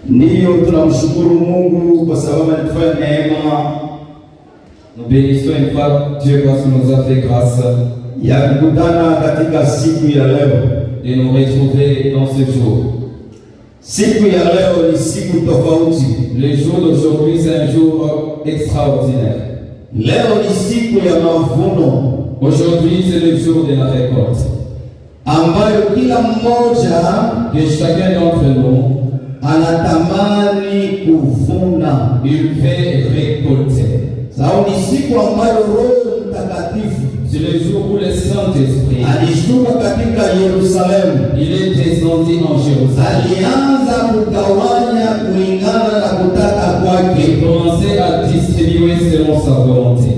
Ndiyo, tunamshukuru Mungu kwa sababu ametufanya neema. Nous bénissons une fois Dieu parce qu'il nous a fait grâce ya kukutana katika siku ya leo, de nous retrouver dans ce jour. Siku ya leo ni siku tofauti. Le jour d'aujourd'hui c'est un jour extraordinaire. Leo ni siku ya mavuno. Aujourd'hui c'est le jour de la récolte, ambayo kila mmoja que chacun d'entre nous anatamani kuvuna, il fait récolter. Sababu ni siku ambayo Roho Mtakatifu, c'est le jour où le Saint-Esprit alishuka katika Yerusalemu. Il est descendu en Jérusalem. Alianza kugawanya kulingana na kutaka kwake. Il commençait à distribuer selon sa volonté.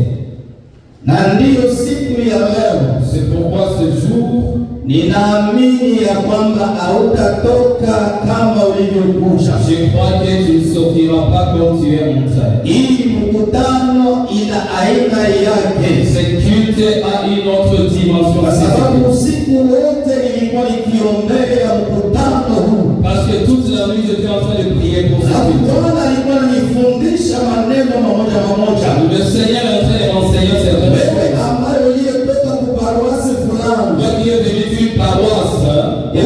Na ndiyo siku ya leo. C'est pourquoi ce jour, ninaamini ya kwamba hautatoka kama ulivyokuja. Je crois que tu ne sortiras pas comme tu es entré. Hii mkutano ina aina yake. Ce culte a une autre dimension. Kwa sababu siku wote nilikuwa nikiombea mkutano huu. Parce que toute la nuit j'étais en train de prier pour ce culte. Bwana alikuwa ananifundisha maneno mamoja mamoja. Le Seigneur est en train de m'enseigner certaines choses. Wewe ambaye uliyetoka kwa paroisse fulani, toi qui es venu d'une paroisse,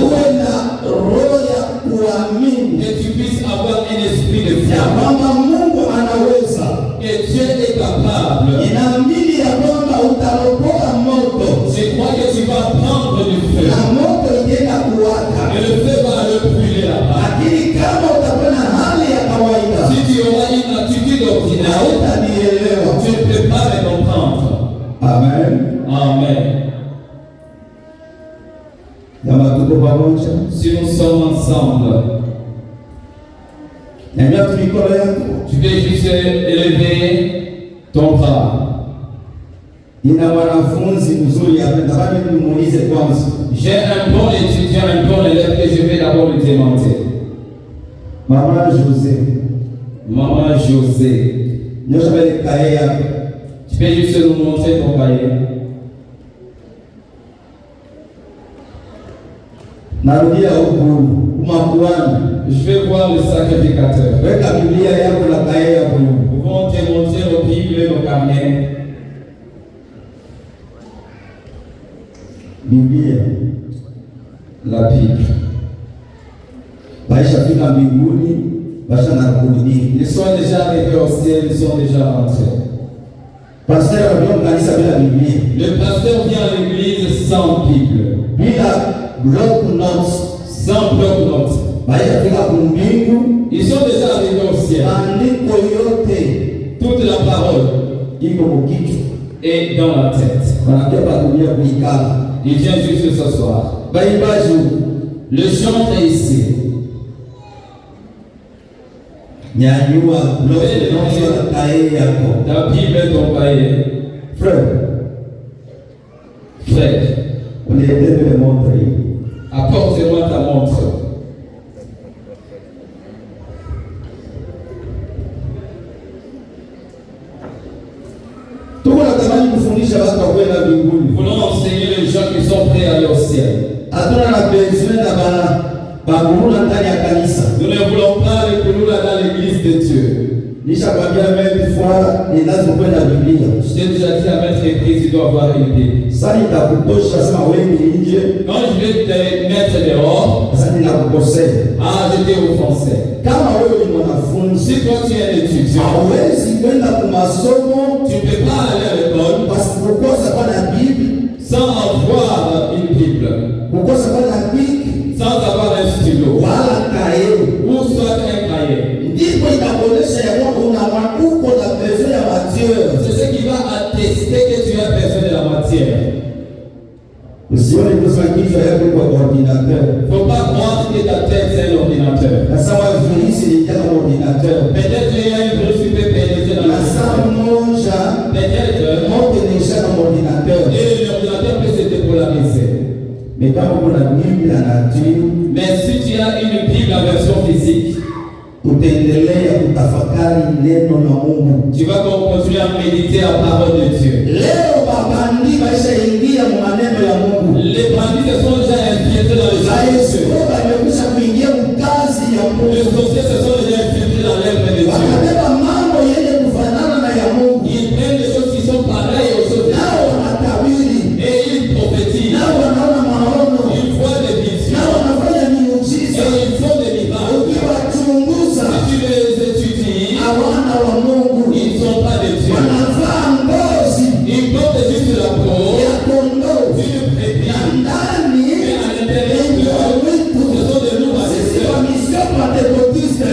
uwe na roho ya kuamini, que tu puisses avoir un esprit de foi. ya kwamba Mungu anaweza, Que Dieu est capable. inaamini ya kwamba utalopoa moto. Je crois que tu vas prendre du feu. Na moto ikienda kuwaka, Et le feu va le brûler là-bas. lakini kama utakuwa na hali ya kawaida, Si tu auras une attitude ordinaire, hautanielewa. tu ne peux pas me comprendre. Amen. Amen. Kama tuko pamoja, Si nous sommes ensemble, nyanyua tu mikono yako. tu peux juste élever ton bras. Ina wanafunzi mzuri hapa, nataka nimuulize kwanza. J'ai un bon étudiant, un bon élève que je vais d'abord le démonter. Maman José. Maman José. Nyosha mbele kae yako. Tu peux juste nous montrer ton cahier. Narudia huku umakuani. Je vais voir le sacrificateur. Weka Biblia yako na kae yako. Nous pouvons te montrer nos Bibles, nos carnets. Biblia. La Bible. Baisha fika mbinguni, basha na kurudi. Ils sont déjà arrivés au ciel, ils sont déjà rentrés. Pasteur ndio kanisa bila Biblia. Le pasteur vient à l'église sans Bible, Bila block notes. sans bloc-notes. Baisha fika mbingu, Ils sont déjà arrivés au ciel. andiko yote Toute la parole iko mkichwa. est dans la tête. Wanakuja kutumia kuikala. Il vient juste ce soir. Baibaji Le chant est ici. nyanyua block notes na kae yako. Ta Bible, ton cahier. Frère, Frère, uniletee ile montre hii. apporte-moi ta montre. Tuko natamani kufundisha watu wa kwenda mbinguni. Nous voulons enseigner les gens qui sont prêts à aller au ciel. Hatuna na besoin na baguruna ndani ya kanisa. Nous ne voulons pas les couloirs dans l'église de Dieu. Nishakwambia même fois ninazokwenda Biblia. Je t'ai déjà dit à mettre reprise, tu dois avoir une Bible. Sasa nitakutosha sema wewe ni nje. Quand je vais te mettre dehors, Sasa ninakukosea. je t'ai offensé. Kama wewe ni mwanafunzi, Si toi tu es un étudiant, hauwezi kwenda kwa masomo tu ne peux pas aller à l'école basi kukosa kwa na Biblia, sans avoir une Bible, kukosa kwa na Biblia sans avoir un stylo, wala kae. ou soit un cahier. Ndipo itakuonesha ya kwamba uko na besoin ya matière. C'est ce qui va attester que tu as besoin de la matière. Usione kusema kichwa yako kwa ordinateur. Il ne faut pas croire que ta tête c'est l'ordinateur. Sasa wewe virisi ni kama ordinateur. Peut-être qu'il y a un virus qui peut pénétrer dans la Sasa salle. moja Peut-être mote ni kama ordinateur. et l'ordinateur peut se dépolariser. Mais kama kuna Biblia na nature, Mais si tu as une Bible en version physique, utaendelea kutafakari neno la Mungu. tu vas continuer à méditer la parole de Dieu. Leo babandi baisha ingia mu maneno ya Mungu. Les bandits se sont déjà infiltrés dans les Yesu choses. amekwisha kuingia mkazi ya Les Mungu. sorciers se sont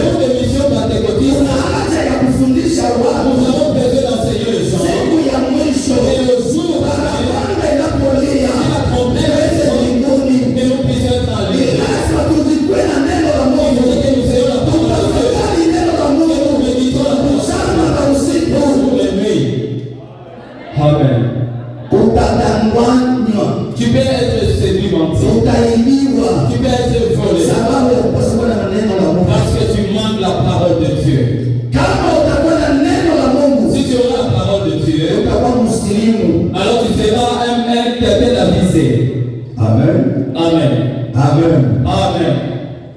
Pour des missions pentecôtistes, kuna haja ya kufundisha watu. nous avons besoin d'enseigner les gens. Siku ya mwisho Et le jour où barabara inapolia la trompette tuweze mbinguni, que nous puissions être en ni ligne. lazima tuzikwe na neno la Il Mungu. faut que nous ayons la parole de Dieu. Tutafakari neno la Et nous Mungu méditons la parole mchana na usiku. pour les nuits. Amen. Utadanganywa, Tu peux être séduit, menti. utaibiwa, Tu peux être volé. sababu ya kukosekana na neno la Mungu. Parce que tu manques la parole de Dieu. Kama utakuwa na neno la Mungu, Si tu auras la parole de Dieu, utakuwa msilimu. alors tu seras quelqu'un d'avisé. Amen. Amen. Amen. Amen.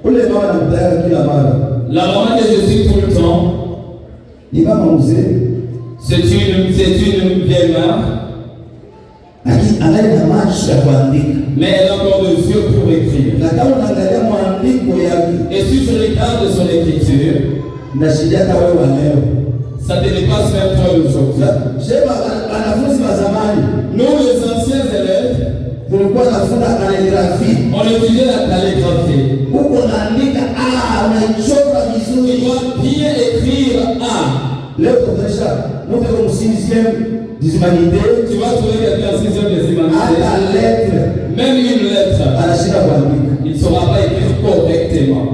Ule mama anamtaka kila mara. La maman que je suis tout le temps, Ni kama mzee, c'est une vieille mère, lakini angali na macho ya kuandika. mais elle a encore des yeux pour écrire. Na kama unaangalia maandiko yake, Et si tu regardes son écriture, nashidia hata wewe wa leo. ça te dépasse même toi aujourd'hui. Sheba wanafunzi wa zamani Nous, les anciens élèves, tulikuwa nafunza kaligrafia. on étudiait la calligraphie. Huko naandika unaichora Tu vizuri. dois bien écrire A. Leo tunaonyesha mtu kwa msizième des humanités, Tu vas trouver quelqu'un en 6e des humanités, hata lettre même une lettre, anashinda kuandika. il ne saura pas écrire correctement.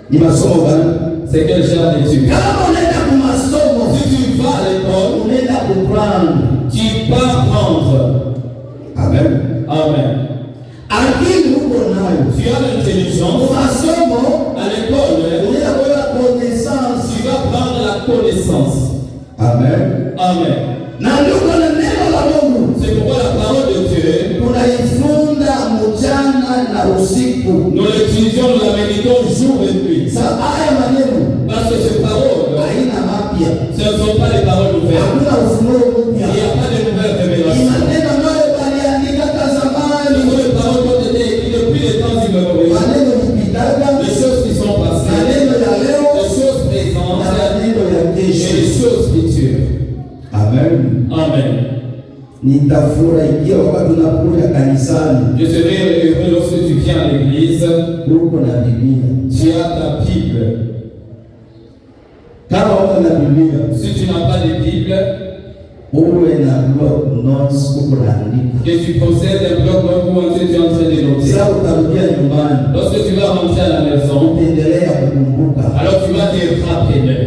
Ni masomo gani? C'est quel genre d'étude? Kama unaenda kwa masomo, Si tu vas à l'école, unaenda kuprendre. tu vas prendre. Amen. Amen. Akili uko nayo. Tu as l'intelligence. Kwa masomo À l'école, unaenda kwa connaissance. tu vas prendre la connaissance. Amen. Amen. Na ndio kwa neno la Mungu C'est pourquoi la parole de Dieu, tunaifunda mchana na usiku. nous l'étudions, nous la méditons jour et nuit. Sasa haya maneno Parce que ces paroles, haina mapya. ce ne sont pas les paroles nouvelles. Hakuna ufunuo Il mpya. n'y a pas de nouvelles Ni révélations. maneno ambayo waliandika Ce zamani. sont les paroles qui ont été écrites depuis les temps immémoriaux. Maneno lipitaga, Les choses qui sont passées, maneno ya leo les choses na présentes maneno ya et kesho. les choses futures. Amen. Amen. Nitafurahikia wakati unakuja kanisani Je serai heureux lorsque tu viens à l'église, uko na Biblia. tu as ta Bible. Kama uko na Biblia, Si tu n'as pas de Bible, uwe na block notes uko naandika. que tu possèdes un bloc où tu es en train de noter. Sasa utarudia nyumbani, Lorsque tu vas rentrer à la maison, utaendelea kukumbuka. alors tu vas te rappeler.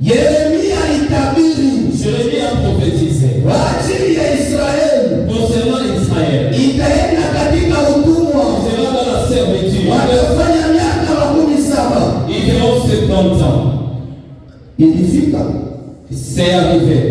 Yeremia alitabiri Jérémie a prophétisé kwa ajili ya Israeli, concernant Israël. itaenda katika utumwa. Il sera dans la servitude. Watafanya miaka 17. Ils verront 70 ans. Ilifika C'est arrivé.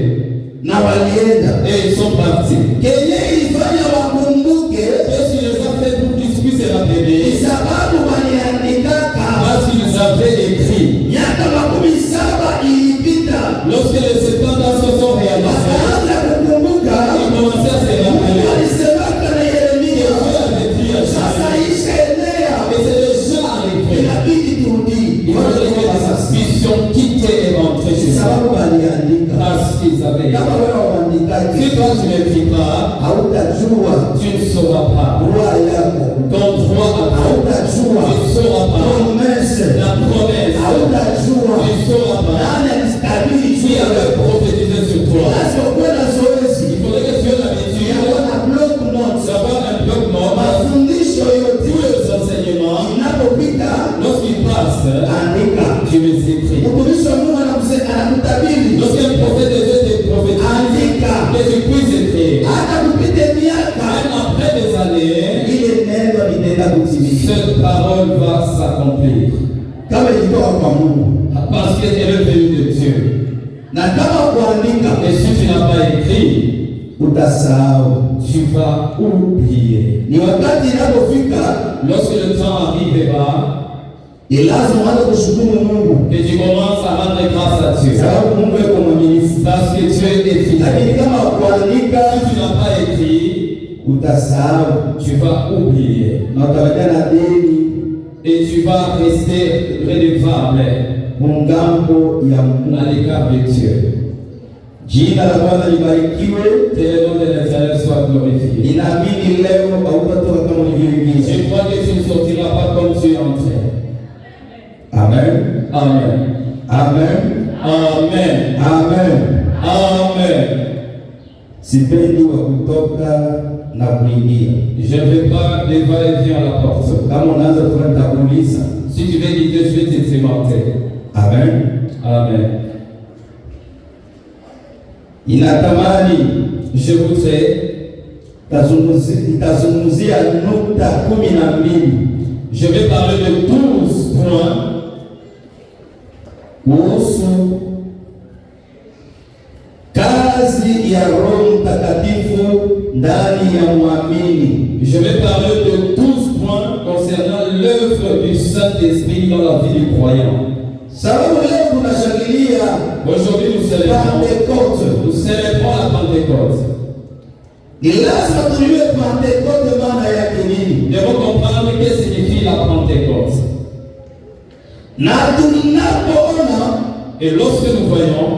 na walienda. Et ils sont partis. Kenye ilifanya wakumbuke Qu'est-ce qu'il les a fait pour qu'ils puissent se ni rappeler? sababu waliandikaka Parce qu'ils avaient écrit. miaka 17 ilipita, Lorsque les 70 ans se sont réalisés, wakaanza kukumbuka. ils commençaient à se Mungu rappeler. alisemaka na Yeremia, Dieu avait dit à sasa Jérémie, ishaenea, et c'est déjà arrivé. inabidi turudi. Il fallait que les suspicions quittaient et rentraient chez eux. Sababu waliandika. Parce qu'ils avaient Kama écrit. wewe uandikaji, Si toi tu n'écris pas, hautajua tu ne sauras pas. droit yako, Ton droit à toi, hautajua tu ne sauras pas. promesse, La promesse, hautajua tu ne sauras pas. nani alitabiri Qui juu avait yako. prophétisé sur toi? Lazima kuwe na zoezi Il faudrait que tu aies l'habitude ya na block notes. d'avoir un bloc mort. Mafundisho yote Tous les enseignements, inapopita lorsqu'ils passent, andika. tu les écris. Mtumishi wa Mungu anakutabiri, Lorsqu'un prophète de Dieu te prophétise, andika. que tu puisses écrire. Hata kupite miaka Même après des années, ile neno linaenda kutimia cette parole va s'accomplir. kama ilitoka kwa Mungu. Parce qu'elle est venue de Dieu. Na kama kuandika Et si tu n'as pas écrit, utasahau. tu vas oublier. Ni wakati inapofika Lorsque le temps arrivera, ni lazima uanze kushukuru Mungu, que tu commences à rendre grâce à Dieu. sababu Mungu yuko mwaminifu. Parce que Dieu est fidèle. Lakini kama kuandika Si tu n'as pas écrit, utasahau tu vas oublier. na utabakia na deni Et tu vas rester redevable mungambo ya Mungu. à l'égard de Dieu. Jina la Bwana libarikiwe. Que le nom de l'Éternel soit glorifié. Ninaamini leo hautatoka kama ulivyoingia. Je crois que tu ne sortiras pas comme tu es entré. Amen. Amen. Amen. Amen. Amen. Sipendi wa kutoka na kuingia. Je ne vais pas des va-et-vient à la porte. Kama unaanza kuuliza, Si tu veux quitter, je vais te demander. Amen. Amen. Inatamani Je voudrais itazungumzia nukta 12. Je vais parler de 12 points kuhusu kazi ya Roho Mtakatifu ndani ya muamini. Je vais parler de 12 points concernant l'œuvre du Saint-Esprit dans la vie du croyant. Sababu leo tunashangilia Aujourd'hui, nous célébrons la Pentecôte. Ni lazima tujue Pentecôte maana yake nini. Nous devons comprendre ce que signifie la Pentecôte. Na tunapoona, et lorsque nous voyons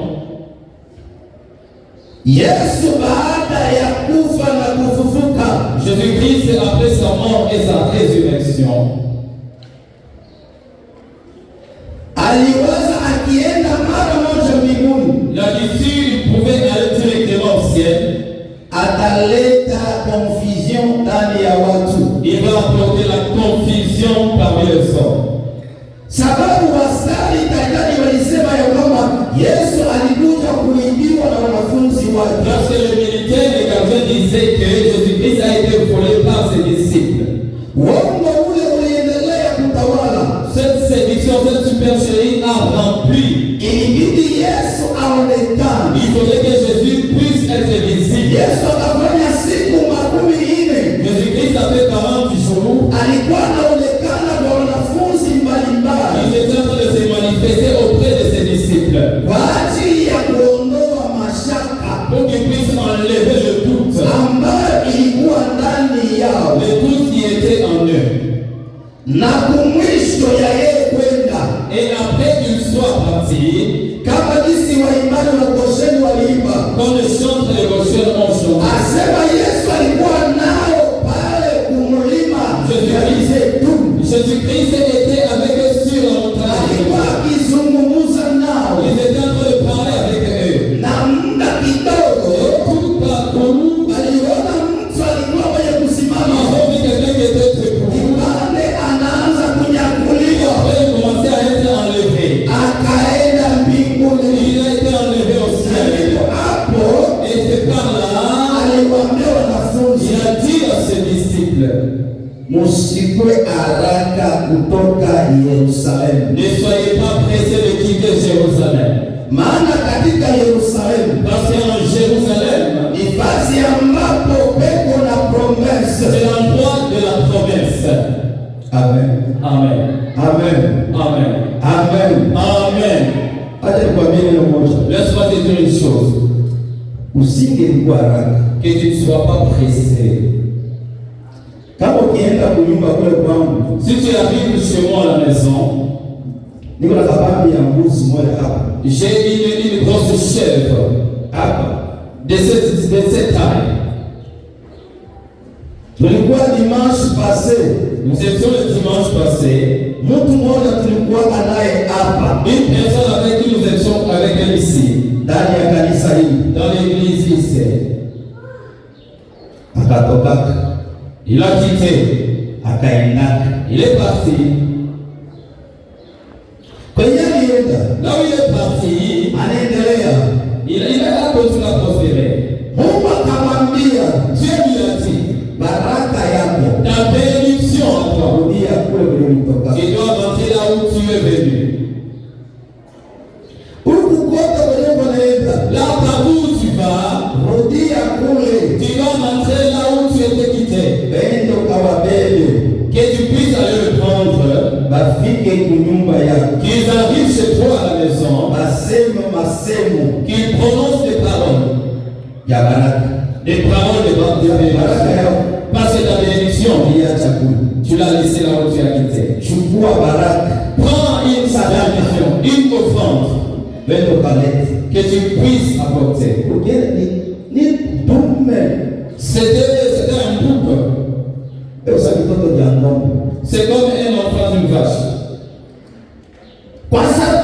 Yesu baada ya kufa na kufufuka, Jésus-Christ après sa mort et sa résurrection, aliwaza akienda mara moja mbinguni, il a dit il pouvait aller directement au ciel, ataleta confusion ndani ya watu. Il va apporter la confusion parmi les hommes. Sababu wasali tajani walisema ya kwamba Yesu alikuja kuibiwa na wanafunzi wake. Parce que les militaires et les gardiens disaient que Jésus-Christ a été volé par ses disciples. Uongo ule uliendelea kutawala. Cette séduction, cette supercherie a rempli. Ilibidi Yesu aonekane. Il faudrait que Jésus puisse être visible. Yesu akafanya siku 40. Jésus-Christ a fait 40 jours. Alikuwa anaonekana kwa wanafunzi mbalimbali. Il était en train de se manifester auprès de ses disciples. Kwa ajili ya kuondoa mashaka. Pour qu'ils puissent enlever le doute. Ambayo ilikuwa ndani yao. Le doute qui était en eux. Na kumwisho ya yeye kwenda. Et après qu'il soit parti, kama jinsi waimbaji wa Gosheni waliimba, quand les chants de Gosheni ont chanté, asema Yesu alikuwa nao pale kumlima Jésus-Christ était avec eux sur la montagne. Alikuwa akizungumza nao. Il était en train de parler avec eux. Na muda kidogo, tout à coup, aliona mtu alikuwa mwenye kusimama. ils ont vu quelqu'un qui était debout. Kipande anaanza kunyakuliwa. Après, il commençait à être enlevé. Akaenda mbinguni. Il a été enlevé au ciel. Hapo, et c'est par là, aliwaambia wanafunzi, il a dit à ses disciples, musikwe haraka kutoka Yerusalemu. ne soyez pas pressés de quitter Jérusalem. Maana katika Yerusalemu, Parce qu'en Jérusalem, ni basi ambapo peko na promesse. c'est l'endroit de la promesse. Amen. Amen. Amen. Amen. Amen. Amen. Acha nikwambie neno moja. Laisse-moi te dire une chose. Usingelikuwa haraka. Que tu ne sois pas pressé. Kama ukienda kunyumba kule kwangu, Si tu arrives chez moi à la maison, niko na kabambi ya mbuzi moja hapa. j'ai une grosse chèvre Hapa. de cette taille. Tulikuwa dimanche passé. Nous étions le dimanche passé. Mtu mmoja tulikuwa naye hapa. Une personne avec qui nous étions avec elle ici, Ndani ya kanisa hili. dans l'église ici. Akatoka. Il a quitté. Akaenda. Il est parti. Kwenye alienda. Là où il est parti, Anaendelea. il a continué à prospérer. Mungu akamwambia, Dieu lui a dit, baraka yako. ta bénédiction à toi, Rudia kule ulikotoka. tu dois rentrer là où tu es venu. Huku kote kwenye unaenda. Là partout où tu vas, Rudia kule. tu dois rentrer là où tu étais quitté. Bendo kawabebe. Que tu puisses aller le prendre, Bafike kunyumba yako. qu'ils arrivent chez toi à la maison, Baseme masemo. qu'ils prononcent des paroles. Ya baraka. Des paroles de Baraka bénédiction. yao. Parce que ta bénédiction, Dia chakula. tu l'as laissé là où tu as quitté. Chukua baraka. Prends une bénédiction, une offrande Bendo kalete. que tu puisses apporter. Ni dume. C'était un bouc. Esa kitoto ya ng'ombe. C'est comme un enfant d'une vache. Kwa sababu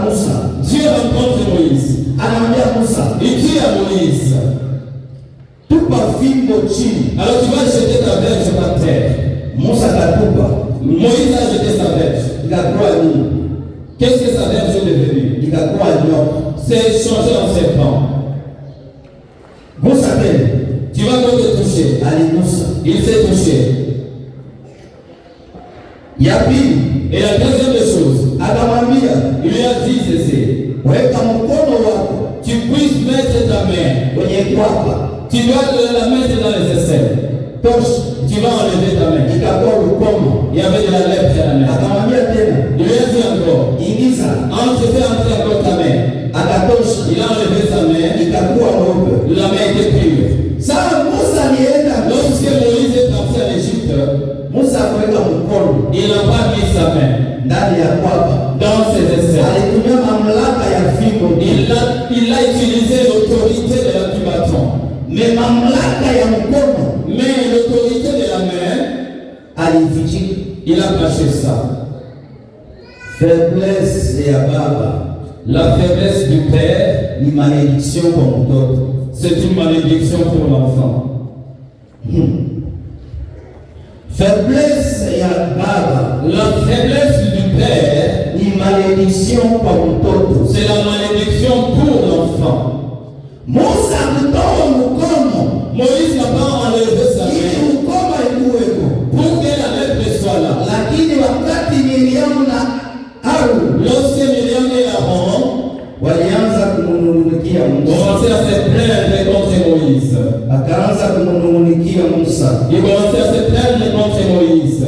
Musa. Dieu rencontre Moïse. Anamwambia Musa, Il dit à Moïse, tupa fimbo chini. alors tu vas jeter ta verge par terre. Musa akatupa. Moïse a jeté sa verge. Ikakuwa nini? Qu'est-ce que sa verge est devenue? Ikakuwa nyoka. C'est changé en serpent. Musa tena. Tu vas donc te toucher. Aligusa. Il s'est touché. Ya pili, Et la deuxième des choses, akamwambia, il lui a dit ceci, weka mkono wako tu puisses mettre ta main, kwenye kwapa. tu dois la mettre dans les aisselles. Tosha. Tu vas enlever ta main. Ikakuwa ukoma. Il y avait de la lèpre à la main. Akamwambia tena, Il lui a dit encore, ingiza. fais entrer encore ta main. Akatosha. Il a enlevé sa main, Ikakuwa mweupe. la main était pure. Sasa Musa alienda. Lorsque Moïse est parti en Égypte, Musa akaweka mkono il n'a pas mis sa main ndani ya kwapa. dans ses aisselles. Alitumia mamlaka ya fimbo. Il a utilisé l'autorité de la du bâton. Mais mamlaka ya mkono Mais l'autorité de la main, alifichika. il a caché ça. Faiblesse ya baba La faiblesse du père, ni malédiction kwa mtoto. c'est une malédiction pour l'enfant. Faiblesse ya baba La faiblesse du père, ni malédiction kwa mtoto. c'est la malédiction pour l'enfant. Musa kutoa mkono Moïse n'a pas enlevé sa ili main ukoma ikuweko, pour que la lèpre soit là. lakini wakati Miriamu na Haruni Lorsque Myriam et Aaron walianza kumunungunikia Musa, commençaient à se plaindre contre Moïse, akaanza kumunungunikia Musa, ils commençaient à se plaindre contre Moïse,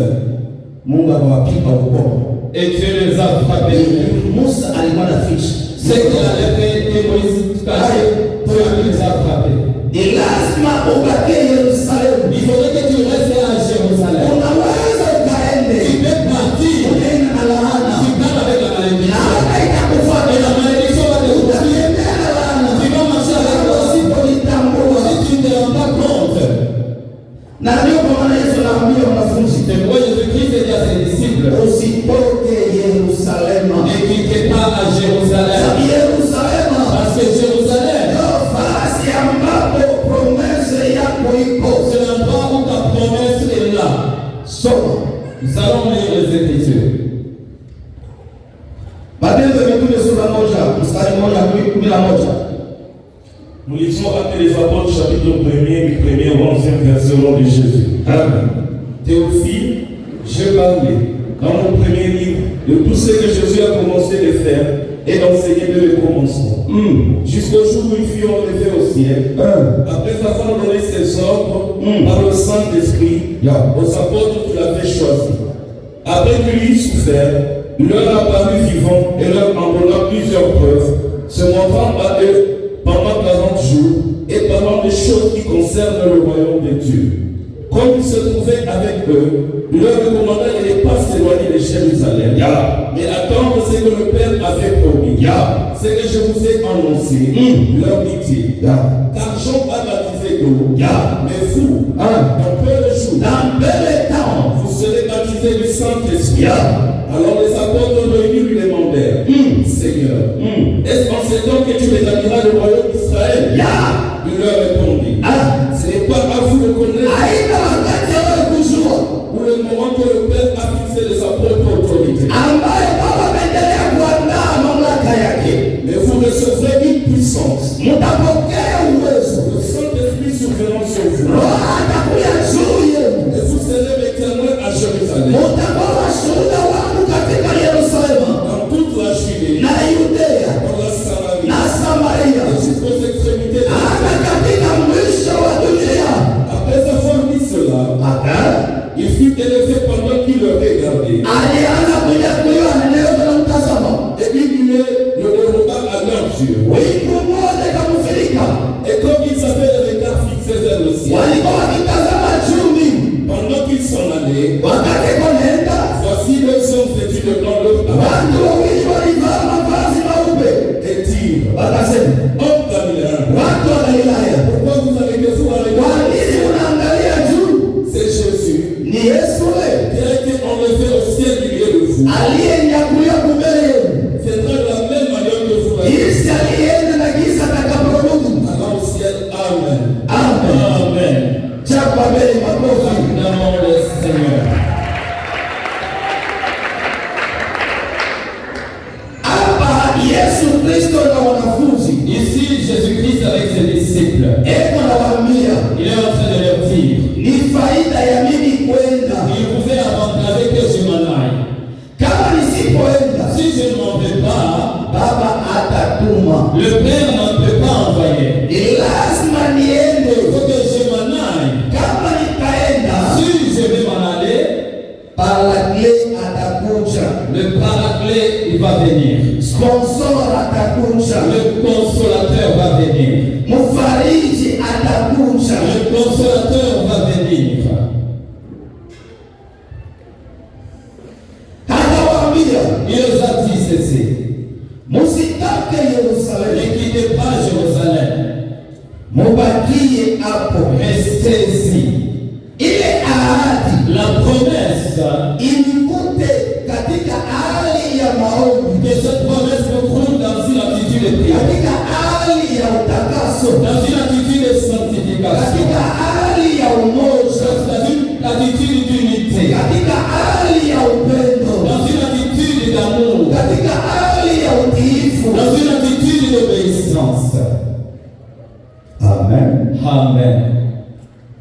Mungu akawapika ukoma. et Dieu les a frappés. Musa alikuwa na ficha. C'est que la lèpre et Moïse cachait, Dieu les a frappés. Ni lazima ubakie Yerusalemu. Il faudrait que tu restes à Jérusalem. Unaweza ukaende Tu peux partir, unaenda na laana, tu pars avec la malédiction. laana itakufuata. Et la malédiction va te couper. Utaniendea na laana. Tu vas marcher avec toi si Usiponitambua. tu ne te rends pas compte. Na ndio kwa maana Yesu anawaambia wanafunzi, C'est pourquoi Jésus-Christ dit à ses disciples, usitoke Yerusalemu. ne quittez pas à Jérusalem. Yerusalemu Parce que Jérusalem, ndio fasi ambapo promese yako iko. c'est l'endroit où ta promesse est là. Soma Nous allons lire les Écritures. Matendo ya Mitume sura 1 mstari 11. Nous lisons Actes des Apôtres, chapitre 1er, du 1er au 11e verset au nom de Jésus. Amen. Théophile, j'ai parlé dans mon premier livre de tout ce que Jésus a commencé de faire et d'enseigner dès le commencement. Jusqu'au jour où il fut enlevé au ciel, après avoir donné ses ordres par le Saint-Esprit aux apôtres qu'il avait choisis. Après qu'il eut souffert, il leur apparut vivant et leur en donna plusieurs preuves, se montrant à eux pendant 40 jours et parlant des choses qui concernent le royaume de Dieu. Comme il se trouvait avec eux, il leur recommanda de ne pas s'éloigner de Jérusalem, mais attendre ce que le Père avait promis. Ce que je vous ai annoncé, leur dit-il. Car Jean a baptisé d'eau, mais vous, dans peu de jours, dans peu de temps, vous serez baptisés du Saint-Esprit. Alors les apôtres réunis lui demandèrent, Seigneur, est-ce en ce temps que tu établiras le royaume d'Israël? Il leur répondit, ce n'est pas à vous de connaître ou le moment que le Père a fixé de sa propre autorité. Mais vous recevrez une puissance. Le Saint-Esprit surviendra sur vous. Et vous serez mes témoins à Jérusalem, dans toute la Judée, dans la Samarie, et jusqu'aux extrémités de la terre. Après avoir dit cela, il fut élevé pendant qu'il le regardait. Et il ne déroba à leurs yeux. Kristo na wanafunzi. Ici, Jésus-Christ avec ses disciples. Eko anawaambia, Il est en train de leur dire, ni faida ya mimi kwenda. il vous est avantagé que je m'en aille. Kama nisipoenda, Si je ne m'en vais pas, Baba atatuma. le Père ne peut pas envoyer. Ni lazima niende. Il faut que je m'en aille. Kama nitaenda, Si je vais m'en aller, Paraclet atakuja. le Paraclet, il va venir. Sponsor atakuja. Le Consolateur va venir. Mufariji atakuja. Le Consolateur va venir. Atawaambia, Il les a dit ceci. musitake Yerusalemu, Ne quittez pas Jérusalem. mubakie hapo. Restez ici. Ile ahadi La promesse, inikute katika hali ya maombi, que cette promesse me trouve dans une attitude de prière, katika hali ya utakaso, dans une attitude de sanctification, katika hali ya umoja, dans une attitude d'unité, katika hali ya upendo, dans une attitude d'amour, katika hali ya utiifu. dans une attitude d'obéissance. Amen. Amen.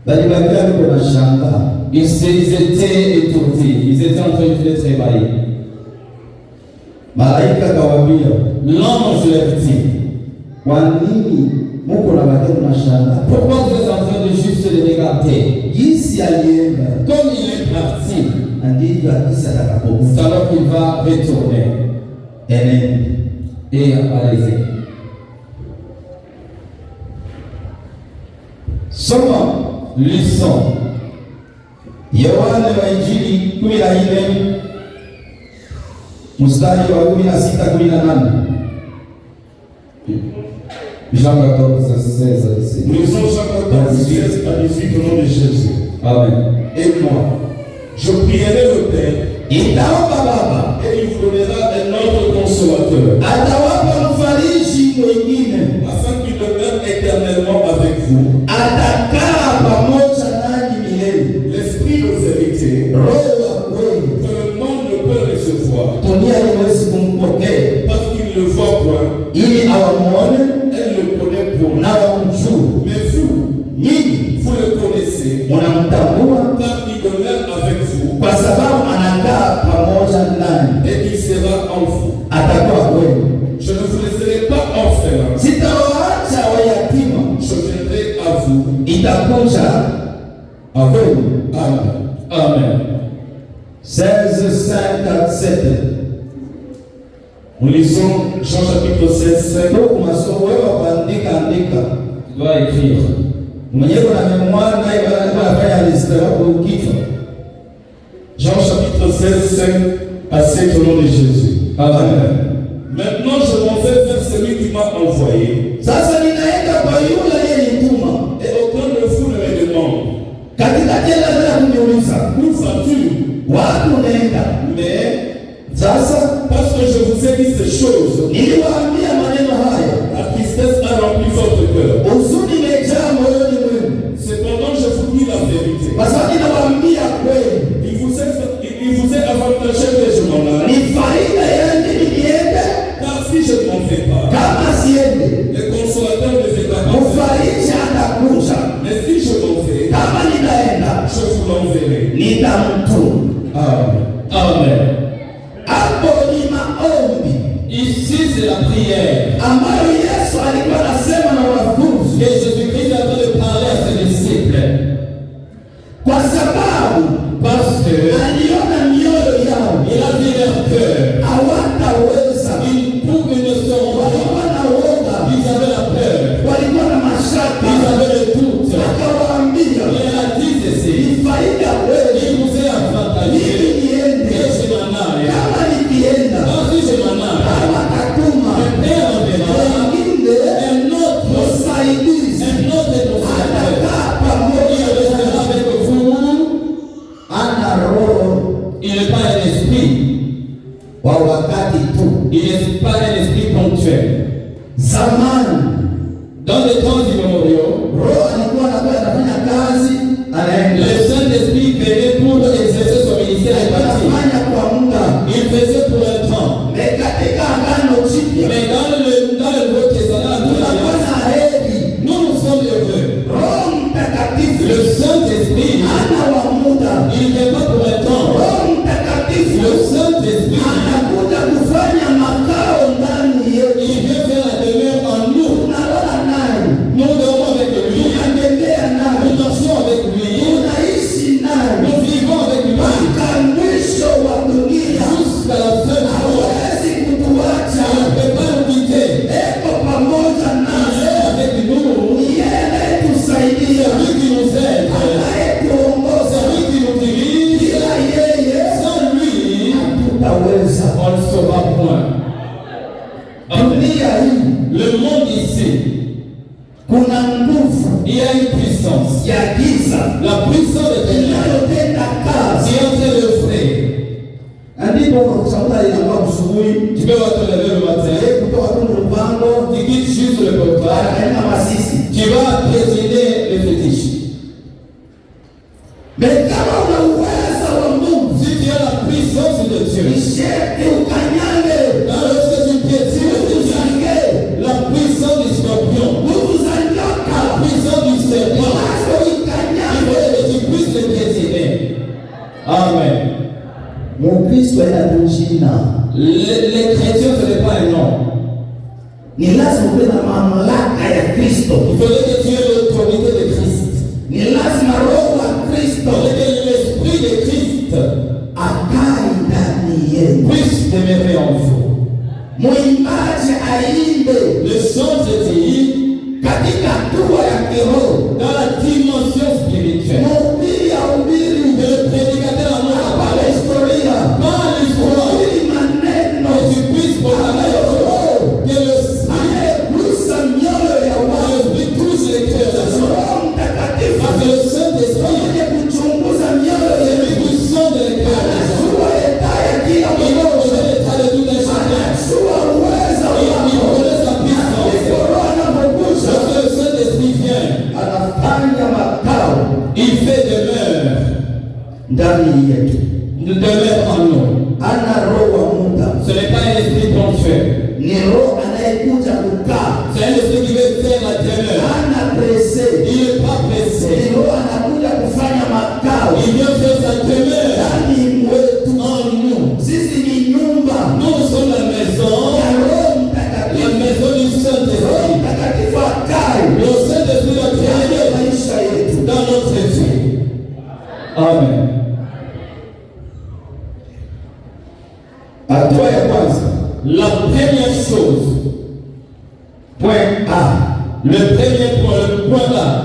Balibakia niko na shanga. Ils étaient étourdis, ils étaient en train d'être ébahis. Malaika kawambia, L'ange leur dit, kwa nini muko na bakia na shanga? pourquoi vous êtes en train de juste les regarder? Jinsi alienda Comme il est parti, ndivyo akisa c'est atakapokuja. alors qu'il va retourner. Amen. Et allez-y. Soma Lisons Yohane wa Injili 14 mstari wa 16-18. Jean 14, 16 à 17. Nous lisons Jean 14, 16 à 18 au nom de Jésus. Amen. Et moi, Je prierai le Père itaomba Baba, et il vous donnera un autre consolateur, atawapa mfariji mwingine, afin qu'il demeure éternellement avec vous. atakaa pamoja nanyi milele. L'Esprit de vérité Roho wa kweli, que le monde ne peut recevoir dunia haiwezi kumpokea parce qu'il ne le voit point, ili awamuone elle le connaît point. na wamjue. Mais vous, Nyinyi vous le connaissez mnamtambua car il demeure avec vous kwa sababu anakaa pamoja nanyi, et il sera en vous. atakuwa kweli. Je ne vous laisserai pas orphelins, Sitawaacha wayatima, je viendrai à vous. itakuja kwenu. Amen. Amen. 16:5-7. Nous lisons Jean chapitre 16, 5. Ndugu masomo wewe kuandika andika. Tu dois écrire. Mwenyewe na memoire naye anafanya liste yako ukichwa. Jean chapitre 16, 5 à 7 au nom de Jésus. Amen. Maintenant je m'en vais vers celui qui m'a envoyé. Sasa ninaenda kwa yule aliyenituma. Et aucun de vous ne me demande, Katika jela bila kuniuliza, où vas-tu? wapi unaenda? Mais Sasa parce que je vous ai dit ces choses, niliwaambia maneno haya, la tristesse a rempli votre cœur. huzuni imejaa moyoni mwenu. Cependant je vous dis la vérité. Kwa sababu ninawaambia kweli, Il vous est avantageux que je m'en aille. ni faida yangu niende. Car si je ne m'en vais pas, Kama siende, le consolateur ne viendra pas. mfariji atakuja. Mais si je m'en vais, Kama ninaenda, je vous l'enverrai. nitamtuma. Amen. Amen. Hapo ni maombi Ici, c'est la prière. ambayo Yesu alikuwa anasema na wanafunzi, Et Jésus-Christ est en train de parler à ses disciples. kwa sababu Parce que aliona mioyo yao il a vu leur cœur. hawataweza. Ils ne sont pas. Walikuwa na woga, Ils avaient la peur. walikuwa na mashaka. Ils avaient le doute. Akawaambia, Il a dit ceci. ni faida kweli Il vous est avantagé mimi niende. que je m'en aille. Kama nikienda, Parce que je m'en aille, kama atatuma le Père enverra wengine un autre msaidizi, consolateur. atakaa Il pamoja restera nanyi. avec vous. Ana roho Il n'est pas un esprit. wa wakati tu. Il n'est pas un esprit ponctuel. Zamani Dans les temps immémoriaux, roho alikuwa anakuwa anafanya kazi, anaenda le Saint-Esprit venait pour exercer son ministère et partir. anafanya kwa muda. Il faisait pour un temps. Katika agano jipya Mais dans le dunia hii, Le monde ici, kuna nguvu il y a une puissance. ya giza La puissance de Dieu inayotenda kazi. qui est en train de faire. Ndipo unakuta inakuwa asubuhi, Tu peux te lever le matin, kutoka tu Lupango tu quittes juste le portail, anaenda Masisi. tu vas piétiner les fétiches. Mais kama una uwezo wa Mungu, Si tu as la puissance de Dieu, isheti ukanyange lorsque tu piétines uzange la puissance du scorpion, nguvu za nyoka, la puissance du serpent, lazima il uikanyange. faut que tu puisses les piétiner. Amen. Mukristo ina jina, Les chrétiens, ce n'est pas un nom. ni lazima uwe na mamlaka ya Kristo, Il faudrait que tu aies l'autorité de Christ. ni lazima Roho wa Il Kristo faudrait que l'esprit de Christ akae ndani yenu. puisse demeurer en vous. Mwimbaji aimbe Le chant de Dieu katika hatua ya kiroho, dans la dimension spirituelle. mhubiri ahubiri Que le prédicateur en hapa a na historia, pas l'histoire. hubiri maneno Que tu puisses proclamer que le anayegusa mioyo ya watu. Esprit touche les cœurs des gens. Roho Mtakatifu Parce que le Saint-Esprit mwenye kuchunguza mioyo est yetu, lui qui sonde les cœurs des gens. anajua etaa ya kila Il mmoja, connaît l'état de tout un chacun. anajua uwezo Il wako. connaît sa puissance. Ndipo Roho anapogusa, Lorsque le Saint-Esprit vient, anafanya makao il fait demeure. ndani yetu. Demeure en nous. Ana roho wa muda, Ce n'est pas un esprit ponctuel. ni roho anayekuja kukaa, C'est un esprit qui veut faire la demeure. ana presse, Il n'est pas ni pressé. roho anakuja kufanya makao Il vient faire sa demeure ndani mwetu. en nous. Sisi ni nyumba Nous sommes la maison, ya Roho la Mtakatifu. maison du Roho Saint-Esprit. Mtakatifu akae Le Saint-Esprit va ndani ya travailler maisha yetu. dans notre vie. Amen. Hatua ya kwanza, La première chose, point A, le premier point, le point A,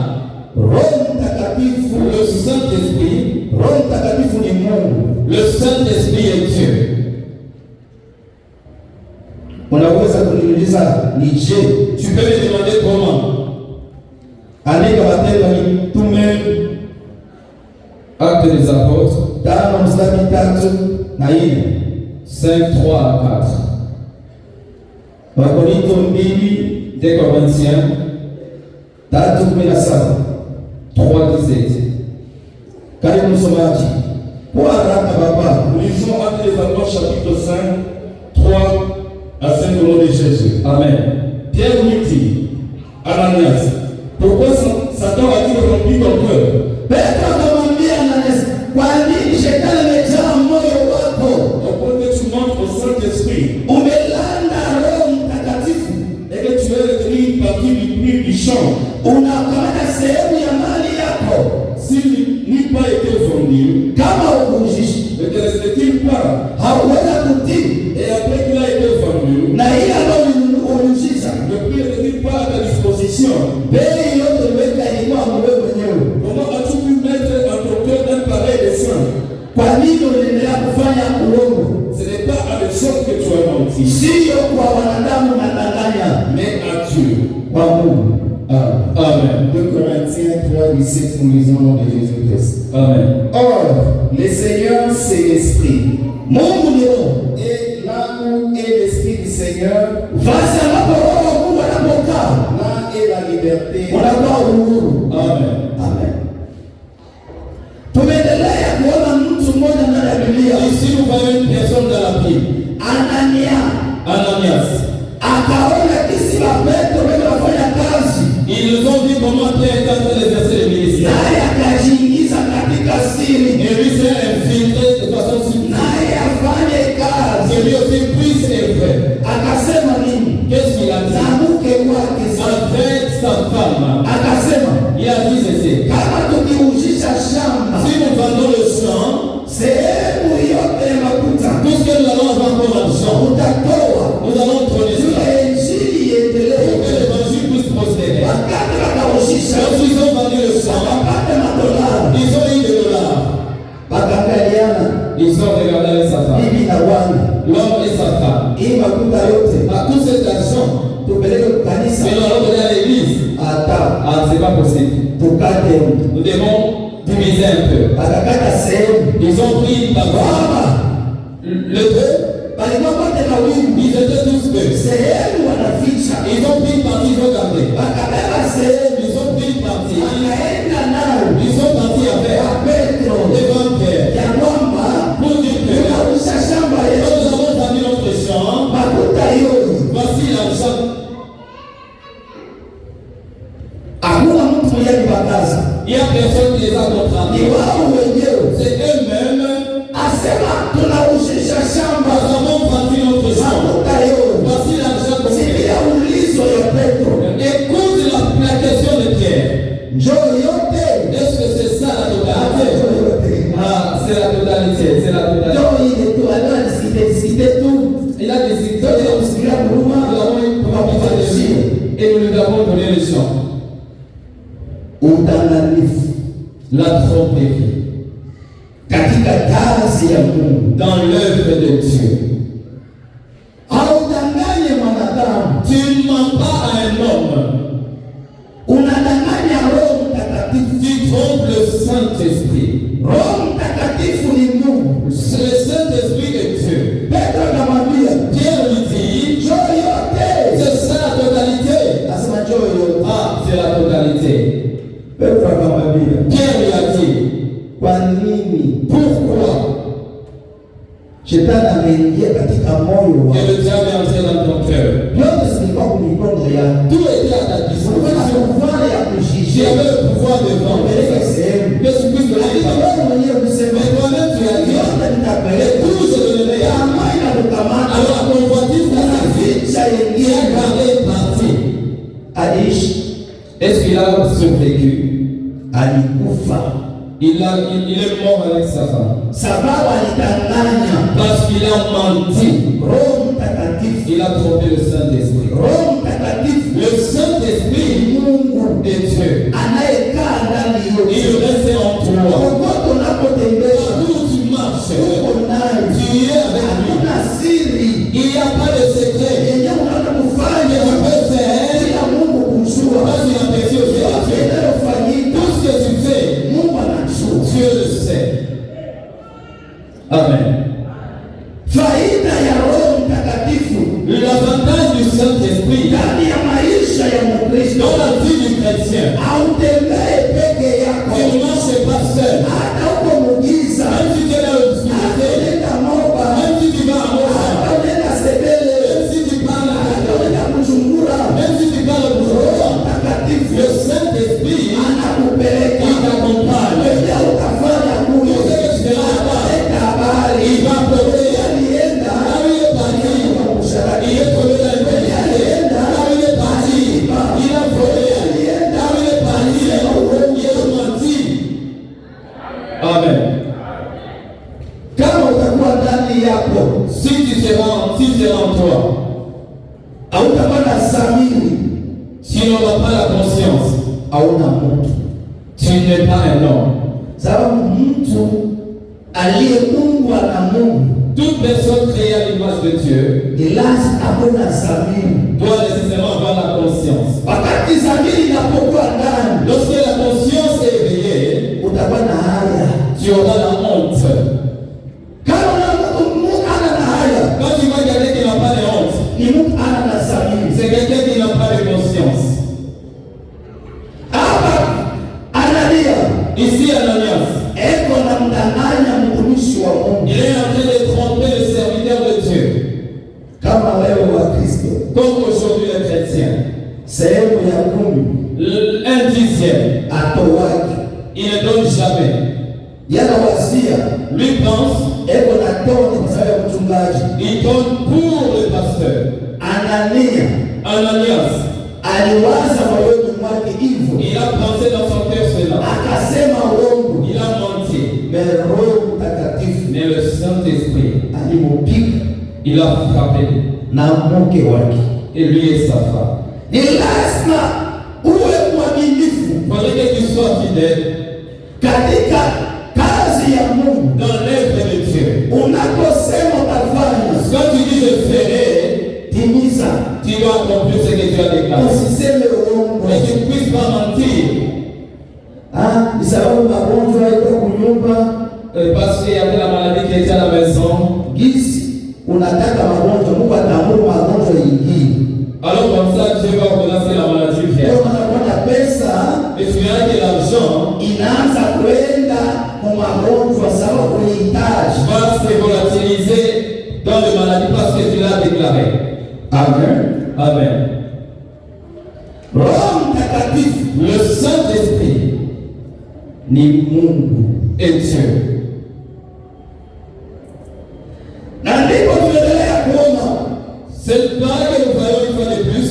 Roho Mtakatifu. le Saint-Esprit, Roho Mtakatifu ni Mungu. le Saint-Esprit est Dieu. Unaweza kuniuliza ni je? Tu peux me demander comment? Andika Matendo ya Mitume Actes des Apôtres, 5:3-4, 5, 3 à 4. Wakorintho 2 Des Corinthiens 3:17. 3, 17. Karibu msomaji. Kwa haraka baba. Nous lisons Actes des Apôtres chapitre 5, 3 à 5 au nom de Jésus. Amen. Pierre lui dit, Ananias, pourquoi Satan a-t-il rempli ton cœur Petro akamwambia Ananias, kwa nini shetani amejaa moyo wako? au point que tu montres au Saint-Esprit Umelanda Roho Mtakatifu, et que tu as retenu une partie du prix du champ? unakamata sehemu ya mali yako. S'il n'eût pas été vendu, Kama ukujishi ne te restait-il pas? hauweza kutii Et après qu'il a été vendu, na ile ambayo uliuzisha, le prix n'était pas à ta disposition. bei yote uliweka ilikuwa wewe mwenyewe. Comment as-tu pu mettre en ton cœur un pareil dessein? Kwa nini unaendelea kufanya uongo? Ce n'est pas à les hommes que tu as menti, Sio kwa wanadamu unadanganya, mais à Dieu. kwa Mungu. Amen. 2 Corinthiens 3:17, nous lisons au nom de Jésus-Christ. Amen. Or, le Seigneur c'est l'Esprit. Mungu ni Roho. Et là où est l'Esprit du Seigneur, basi ambapo Roho wa Mungu anapokaa, là est la liberté. Unakuwa uhuru. Amen. Amen. Tumeendelea kuona mtu mmoja ndani ya Biblia, Ici, nous voyons une personne dans la Bible, Anania, Ananias. akaona kisi la Petro wanafanya kazi, Ils ont vu comment Pierre est en train d'exercer le ministère. naye akajiingiza katika siri, Et lui s'est infiltré de façon subtile. naye afanye kazi. Que lui aussi puisse œuvrer. Akasema nini? Qu'est-ce qu'il a Na dit? mke wake Avec sa femme, akasema, il a dit ceci. kama tukiuzisha shamba, Si nous vendons le champ, sehemu yote ya makuta tout ce que nous allons avoir comme argent, utatoa nous allons prendre juu ça. ya injili Pour iendelee. que l'évangile puisse prospérer. Wakati wakauzisha Lorsqu'ils ont vendu le champ, wakapata madolari, ils ont eu des dollars. wakaangaliana, yote tout cet argent, tupeleke kukanisa, mais nous allons donner à l'église. hata Ah, c'est pas possible. tukate Nous devons diviser un peu. akakata sehemu. Ils ont pris une partie. Baba Le deux, balikuwa wote na wingi, ils étaient tous deux. sehemu wanaficha, Ils ont pris une partie, ils ont gardé. wakabeba sehemu, Ils ont pris une partie. wakaenda nayo Ils sont partis avec ya Petro devant Pierre. ya kwamba Pour dire que tunarusha shamba quand yetu, nous avons vendu notre champ, makuta yote. voici l'argent. Hakuna mtu mwenye kubakaza, Il n'y a personne qui les a ni contrariés. wao wenyewe. C'est eux-mêmes. Asema tunarushisha Nous shamba, avons vendu notre champ. makuta yote. Voici l'argent qu'on fait. Sikia ulizo ya Petro, Écoute la question de Pierre. njoo yote, Est-ce que c'est ça la totalité? njoo yote, Ah, c'est la totalité. C'est la totalité. njoo ile tu, alikuwa discuter tu, Il a décidé. ndio kusikia huruma, Nous avons une propriété de vie et nous lui avons donné le champ. udanganyifu La tromperie katika kazi ya Mungu. dans l'œuvre de Dieu. Haudanganye mwanadamu, Tu ne mens pas à un homme. unadanganya Roho Mtakatifu. Tu trompes le Saint-Esprit. Roho Mtakatifu ni Mungu. Le Saint-Esprit est Dieu. Petro akamwambia Pierre lui dit, njoo yote, c'est ça la totalité. asema njoo yote. Ah, c'est la totalité. Petro akamwambia Pierre lui a dit, kwa nini? pourquoi Shetani ameingia katika moyo que wako. le diable est entré dans ton cœur? Yote zilikuwa kumikono yako. Tout était à ta Ulikuwa na disposition. pouvoir ya Tu kujijia. avais le pouvoir de vendre. Peleka sehemu. Que tu puisses donner Lakini ta wewe mwenyewe useme Mais toi-même, tu as dit, yote nitapeleka. tout je donnerai à Kama inakukamata, alors la convoitise de la vie, ficha il a yenyewe. gardé une partie. Aliishi, Est-ce qu'il a survécu? alikufa Il est mort avec sa femme. sababu alidanganya. Parce qu'il a menti. Roho Mtakatifu, Il a trompé le Saint-Esprit. Roho Mtakatifu Le Saint-Esprit Mungu est Dieu. anayekaa ndani Il yetu. reste en toi. Popote unapotembea Partout où tu marches, uko naye, tu es avec lui. hakuna siri Il n'y a pas de secret. yenye unaweza Tu kufanya peux faire bila Mungu kujua. parce qu'il a perçu au Yote Dieu. inayofanyika Tout ce que tu fais, Mungu anajua. Dieu le sait. Amen. Faida ya Roho Mtakatifu L'avantage du Saint-Esprit ndani ya maisha ya Mkristo, dans la vie du chrétien, hautembee peke yako, tu ne marches pas seul. hata uko mugiza, Même si tu es dans hata l'obscurité, unaenda Moba, même si tu vas à Moza, hata unaenda Sebele, même si tu parles à hata unaenda Bujumbura, même si tu parles au Roho Roho, Mtakatifu le Saint-Esprit, anakupeleka. il t'accompagne. Wewe utafanya kule, Tout ce que tu feras là-bas, leta habari, il va pleurer. alienda Là où il est parti, il est tombé dans le péché. Là où il est parti, il a volé. Là où il est parti, il a menti. Amen. kama utakuwa ndani yako, Si tu seras en toi, hautakuwa na dhamiri, tu n'auras pas la conscience. hauna mtu. Tu n'es pas un homme. Sababu mtu aliyeumbwa na Mungu Toute personne créée à l'image de Dieu ni lazima awe na dhamiri. doit nécessairement avoir la conscience. Wakati dhamiri inapokuwa ndani, Lorsque la conscience est éveillée, utakuwa na haya. tu auras la honte. Kama una mtu ana na haya, Quand tu vois quelqu'un qui n'a pas de honte, ni mtu ana na dhamiri. c'est quelqu'un qui n'a pas de conscience. Hapa analia, Ici, Ananias, eko na mdanganya mtumishi wa Mungu. il est en train de tromper le serviteur de Dieu. Kama wewe wa Kristo, Comme aujourd'hui les chrétiens. sehemu ya 10 Un dixième, atowaki, il ne donne jamais. yanawazia Lui pense, eko na toni kwa sababu ya mchungaji. il donne pour le pasteur. Anania Ananias, aliwaza moyoni mwake hivyo, il a pensé dans son cœur cela. akasema uongo. Il a menti. Roho Mtakatifu Mais le Saint-Esprit, alimupiga il a frappé. na mke wake. Et lui et sa femme. Ni lazima uwe mwaminifu Il faudrait que tu sois fidèle katika kazi ya Mungu. dans l'œuvre de Dieu. Unaposema utafanya, Quand tu dis je ferai, timiza tu dois accomplir ce que tu as déclaré. Usiseme uongo. Et tu ne puisses pas mentir. Ni sababu magonjwa yako kunyumba, Parce qu'il y avait la maladie qui était à la maison. gisi unataka magonjwa, Mungu ataamuru magonjwa ingine. Alors comme ça, Dieu va ordonner la maladie Ndio vient. maana pesa Et tu verras que l'argent inaanza kwenda kwa magonjwa sababu kuhitaji. va se volatiliser dans les maladies parce que tu l'as déclaré. Amen. Amen. Roho Mtakatifu Le Saint-Esprit ni Mungu est Dieu. na ndipo tunaendelea kuona C'est pareil que nous voyons une fois de plus.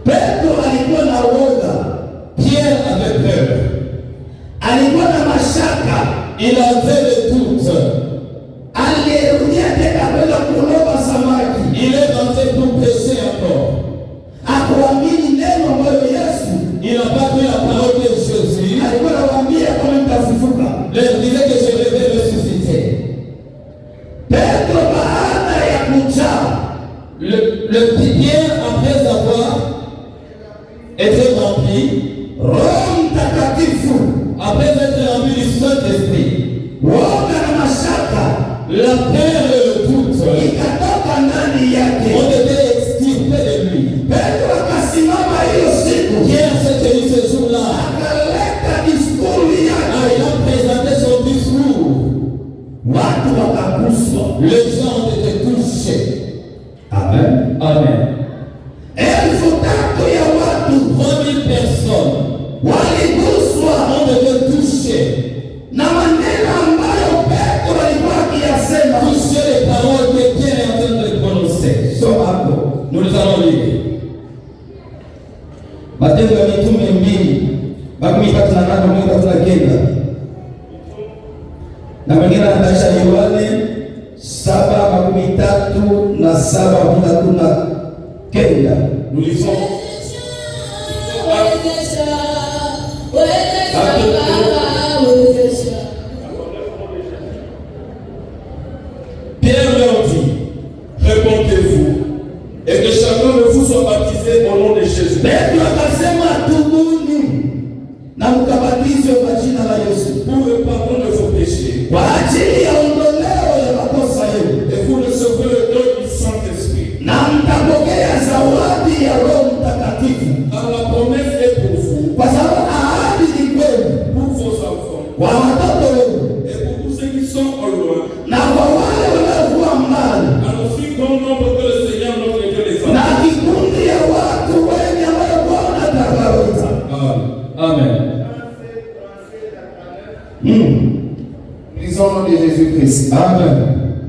Petro alikuwa na woga, Pierre avait peur. alikuwa na mashaka, Il avait le doute. alirudia tena kwenda kuloba samaki, Il est rentré pour pécher encore. akuamini neno ambayo Yesu Il n'a pas cru la parole de Jésus. alikuwa anawaambia kama mtafufuka. Il disait que je devais ressusciter. Petro baada ya kujaa Le Pierre, après avoir été rempli, Roho Mtakatifu, après être rempli du Saint-Esprit, woga na mashaka la peur et le doute ikatoka ndani yake. ont été extirpés de lui. Petro akasimama hiyo siku, Pierre s'est tenu ce jour-là. akaleta diskuri yake, Il a présenté son discours. watu wakaguswa. Les gens ont été touchés. Amen. Amen. 3,000 ya watu 3000 personnes waliguswa ont été touchées. na maneno ambayo Petro alikuwa akiyasema. Toucher les paroles que Pierre est en train de prononcer. So hapo Nous les allons lire. Matendo ya Mitume 2:38-39 na mwingine anataisha Yohane 7:37-39. Nous lisons. Pierre leur dit, répondez-vous, et que chacun de vous soit baptisé au nom de Jésus. Petro akasema tubuni na mkabatizwe kwa jina la Yesu Pour le pardon de vos péchés. kwa ajili ya ondoleo ya makosa yenu, Et vous recevrez le don du Saint-Esprit. na mtapokea zawadi ya Roho Mtakatifu, Car la promesse est pour vous, kwa sababu ahadi ni kwenu pour vos enfants, kwa watoto wenu et pour tous ceux qui sont au loin, na kwa wale wanaokuwa mbali, à aussi grand nombre que le Seigneur notre Dieu les na a. kikundi ya watu wenye ambayo Bwana atawaweza. Amen. Lisons au nom de Jésus-Christ. Amen.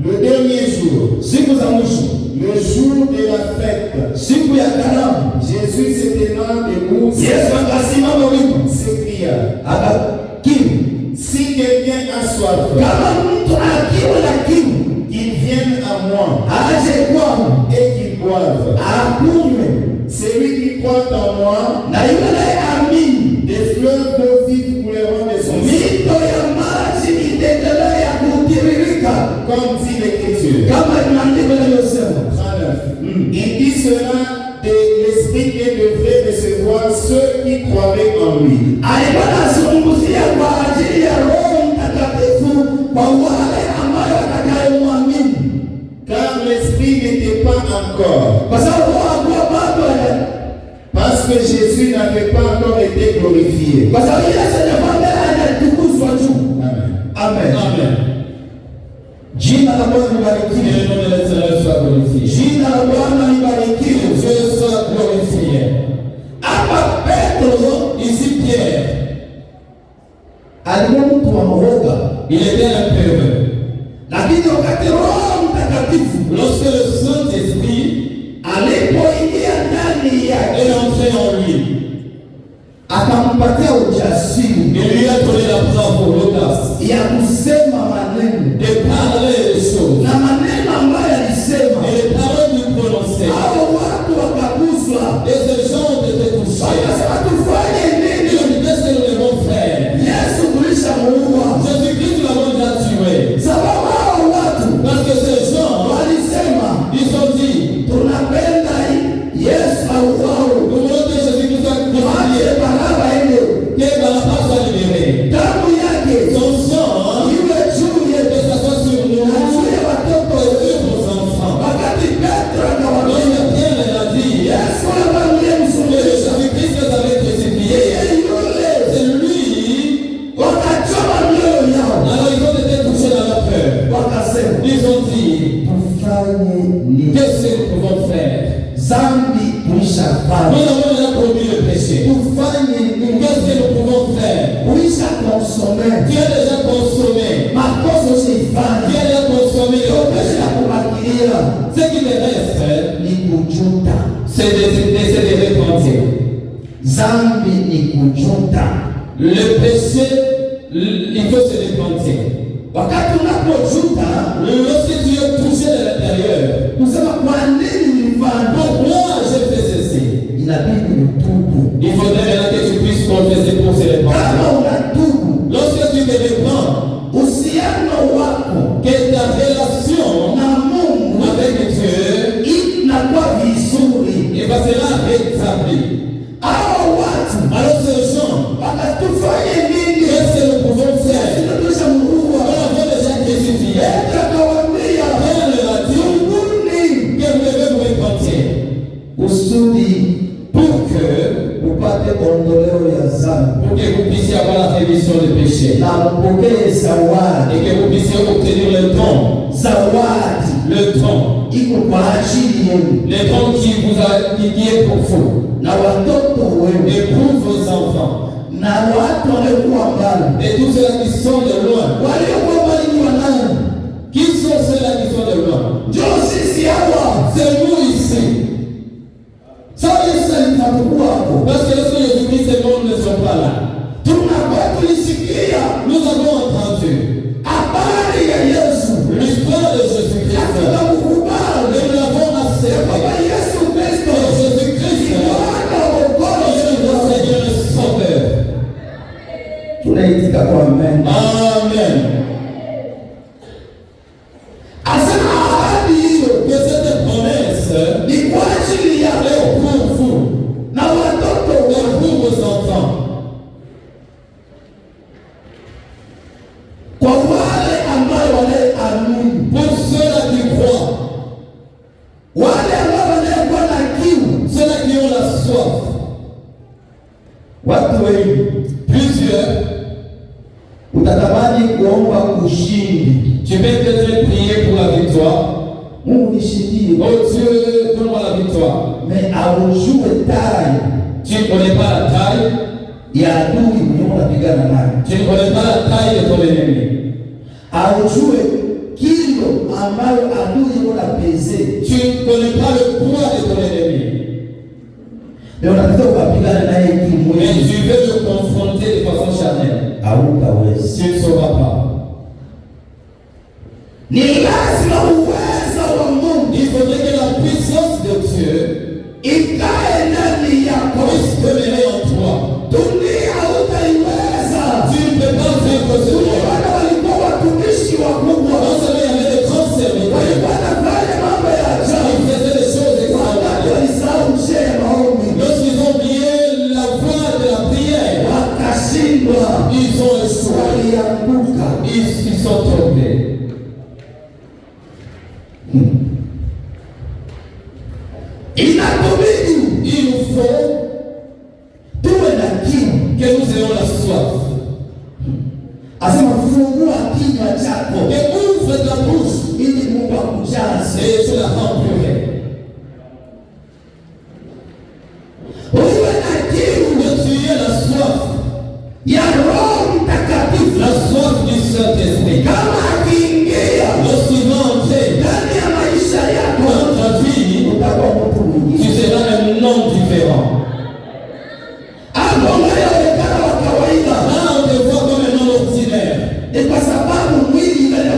Le dernier jour, Siku za mwisho, le jour de la fête, siku ya karamu, Jésus se tenant debout, Yesu akasimama wima s'écria, akakiri, si quelqu'un a soif, kama mtu akiwa na kiu qu'il vienne à moi aje kwangu et qu'il boive. akunywe, Celui qui croit en moi, na yule anayeamini des fleuves d'eau vive couleront de son sein. mito ya maji itaendelea kutiririka, Comme dit l'Écriture. kama maandiko yanavyosema. 39. Il dit cela de l'Esprit qui devrait recevoir ceux qui croiraient en lui. Alikuwa anazungumzia kwa ajili ya Roho Mtakatifu kwa wale ambayo watakayemwamini, Car l'Esprit n'était pas encore. kwa sababu Roho hakuwa bado Parce que Jésus n'avait pas encore été glorifié. kwa sababu Yesu anakwambia anatukuzwa juu. Amen. Amen. Amen. Jina la Bwana Que libarikiwe. le nom de l'Éternel soit glorifié. Jina la Bwana libarikiwe. Dieu soit glorifié. Hapa Petro Ici Pierre, alikuwa mtu wa uoga, il était un peu. lakini wakati Roho Mtakatifu Lorsque le Saint-Esprit alipoingia ndani yake est entré en lui, akampatia ujasiri il lui a donné la bravoure, l'audace ya kusema maneno de parler les choses. na maneno ambayo alisema, Et les paroles qu'il prononçait, hao watu wakaguswa, et ces gens ont été touchés. wakasema tufanye Ils nini? ont dit, qu'est-ce que nous devons faire? Yesu tulishamuua, Jésus-Christ, nous l'avons déjà tué. sababu hao watu Parce que ces gens, walisema ils ont dit, Petro akawaambia, Lorsque Pierre a dit, Yesu anamwambia que msulubisha. Jésus-Christ les avait crucifiés, c'est lui. Wakachoma mioyo yao, Alors ils ont été touchés dans leur cœur. wakasema Ils ont dit, tufanye nini? qu'est-ce que nous pouvons faire? Zambi tuishafanya, Nous avons déjà commis le péché. tufanye nini? Qu'est-ce que nous pouvons faire? Uisha konsome Tu as déjà consommé. makosa usiifanya, Tu as déjà consommé le péché. kesha kubakilia Ce qui me reste, ni kujuta. c'est de repentir. Zambi ni kujuta. Le péché, il faut se repentir. Wakati unapojuta Lorsque tu es touché de l'intérieur, kusema kwa nini nilifanya, pourquoi j'ai fait ceci? inabidi utubu. Il faudrait maintenant que tu puisses confesser pour se Kama repentir. unatubu, Lorsque tu te repens, uhusiano wako que ta relation na Mungu avec Dieu, inakuwa vizuri. il va se la rétablir. Hao watu Alors ces gens, wakatufanye nini? qu'est-ce que nous pouvons faire? Tunatosha Nous murua. avons déjà crucifié. Petro akawaambia, Pierre leur a dit tubuni que vous devez vous repentir kusudi pour que upate ondoleo ya dhambi vous puissiez avoir la rémission des péchés na mpokee zawadi. et que vous puissiez obtenir le don. Zawadi Le don. iko kwa ajili yenu Le don qui est pour vous na watoto wenu et pour vos enfants na watu waliokuwa mbali. et tous ceux qui sont de loin. Waliokuwa mbali ni wanani? Qui sont ceux-là qui sont de loin? Njoo sisi hawa. C'est nous ici. Sasa Yesu alitakuwa hapo. Parce que lorsque Jésus-Christ et le monde ne sont pas là, Tunakuwa tulisikia nous avons entendu habari ya Yesu. l'histoire de Jésus-Christ. Tunamkubali Et nous l'avons kwamba accepté. Yesu Kristo Et Jésus-Christ ni Bwana wa est wokovu. notre Seigneur et Sauveur. Tunaitika kwa amen. Amen. Asema ahadi hiyo Que cette promesse ni kwa ajili ya est leo pour vous na watoto et wenu. pour vos enfants. Kwa wale ambao wanaamini, Pour ceux-là qui croient, wale ambao wanakuwa na kiu. ceux-là qui ont la soif. Watu wengi Plusieurs, utatamani kuomba ushindi. tu peux peut-être prier pour la victoire. Mungu nishindie, Oh Dieu, donne-moi la victoire. mais aujue tarehe Tu ne connais pas la taille, ya adui mwenye unapigana naye, tu ne connais pas la taille de ton ennemi. aujue kilo ambayo adui unapeze, Tu ne connais pas le poids de ton ennemi. ndio unataka ukapigana naye Mais kimwili, tu veux le confronter de façon charnelle. hautaweza. Tu ne sauras pas. Ni lazima uwezo wa Mungu Il faudrait que la puissance de Dieu ikae ndani yako. puisse demeurer en toi. Dunia hautaiweza. Tu ne peux pas vaincre ce monde. Wana walikuwa watumishi wakubwa, Non seulement il y avait des grands serviteurs, walikuwa wanafanya mambo ya ils ajabu. faisaient des choses Wakati extraordinaires. walisahau njia ya maombi, Lorsqu'ils ont oublié la voie de la prière, wakashindwa, ils ont échoué. walianguka. Ils sont tombés. Inatubidi Il nous faut tuwe na kiu. que nous ayons la soif. Asema fungua kinywa chako Et ouvre ta bouche ili Mungu akujaze. et tu la rempliras. Uwe na kiu Que tu aies la soif, ya Roho Mtakatifu. la soif du Saint-Esprit. Kama akiingia Lorsqu'il va entrer ndani ya maisha yako, dans ta vie, utakuwa mtu tu mwingine seras un homme différent. ambao unaonekana wa kawaida. Là, on te voit comme un homme ordinaire. Ni kwa sababu mwili unaenda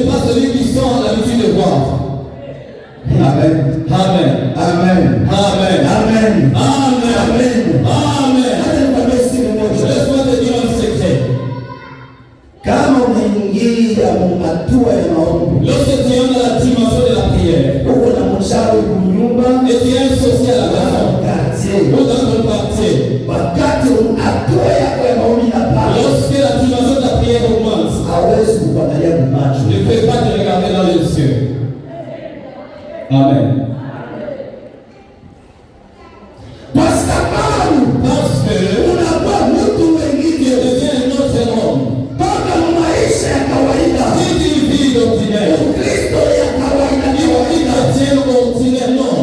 pas celui qui sent l'habitude de voir. Amen. Amen. Amen. Amen. Amen. Amen. Amen. Laisse-moi te dire un secret. Kama unaingia hatua ya maombi, Lorsque tu es dans la dimension de la prière, uko na mchawi kunyumba et tu es un social à la maison, ou dans ton quartier, wakati hatua yako ya maombi inapanda, lorsque la dimension de la prière augmente, hawezi kuangalia macho, ne fais pas te regarder dans les yeux. Amen. Parce que unakuwa mtu mwingine, devient un autre homme. mpaka maisha ya kawaida, Si tu vis ordinaire, Kristo ya kawaida, chrétien ordinaire, non.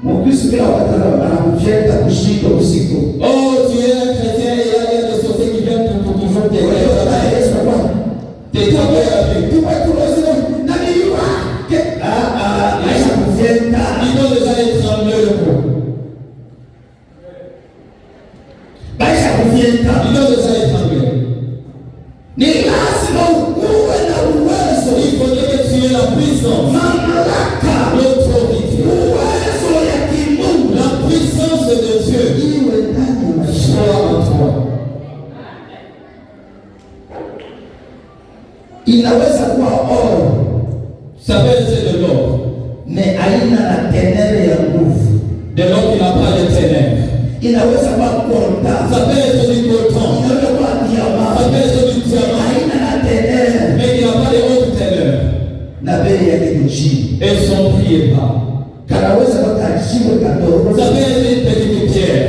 Mkristo kila wakati anakufyeta kushika usiku. Oh, tu es un chrétien et il y a des sociétés qui viennent pour toujours t'aider. T'es tombé avec. Ils vont déjà étrangler le cou. Ils vont déjà étrangler. Il faudrait que tu aies la puissance, l'autorité, la puissance de Dieu soit en toi. Inaweza kuwa oro, Ça peut être de l'or, mais haina na tenere ya nguvu. de l'or qui n'a pas de ténèbres. Inaweza kuwa kolta, Ça peut être du coton, inaweza kuwa diamant, ça peut être du diamant, haina na tenere mais il n'a pas de haute teneur. na bei yake ni chini. Et son prix est bas. Kanaweza kuwa kajiwe kadogo, Ça peut être une petite pierre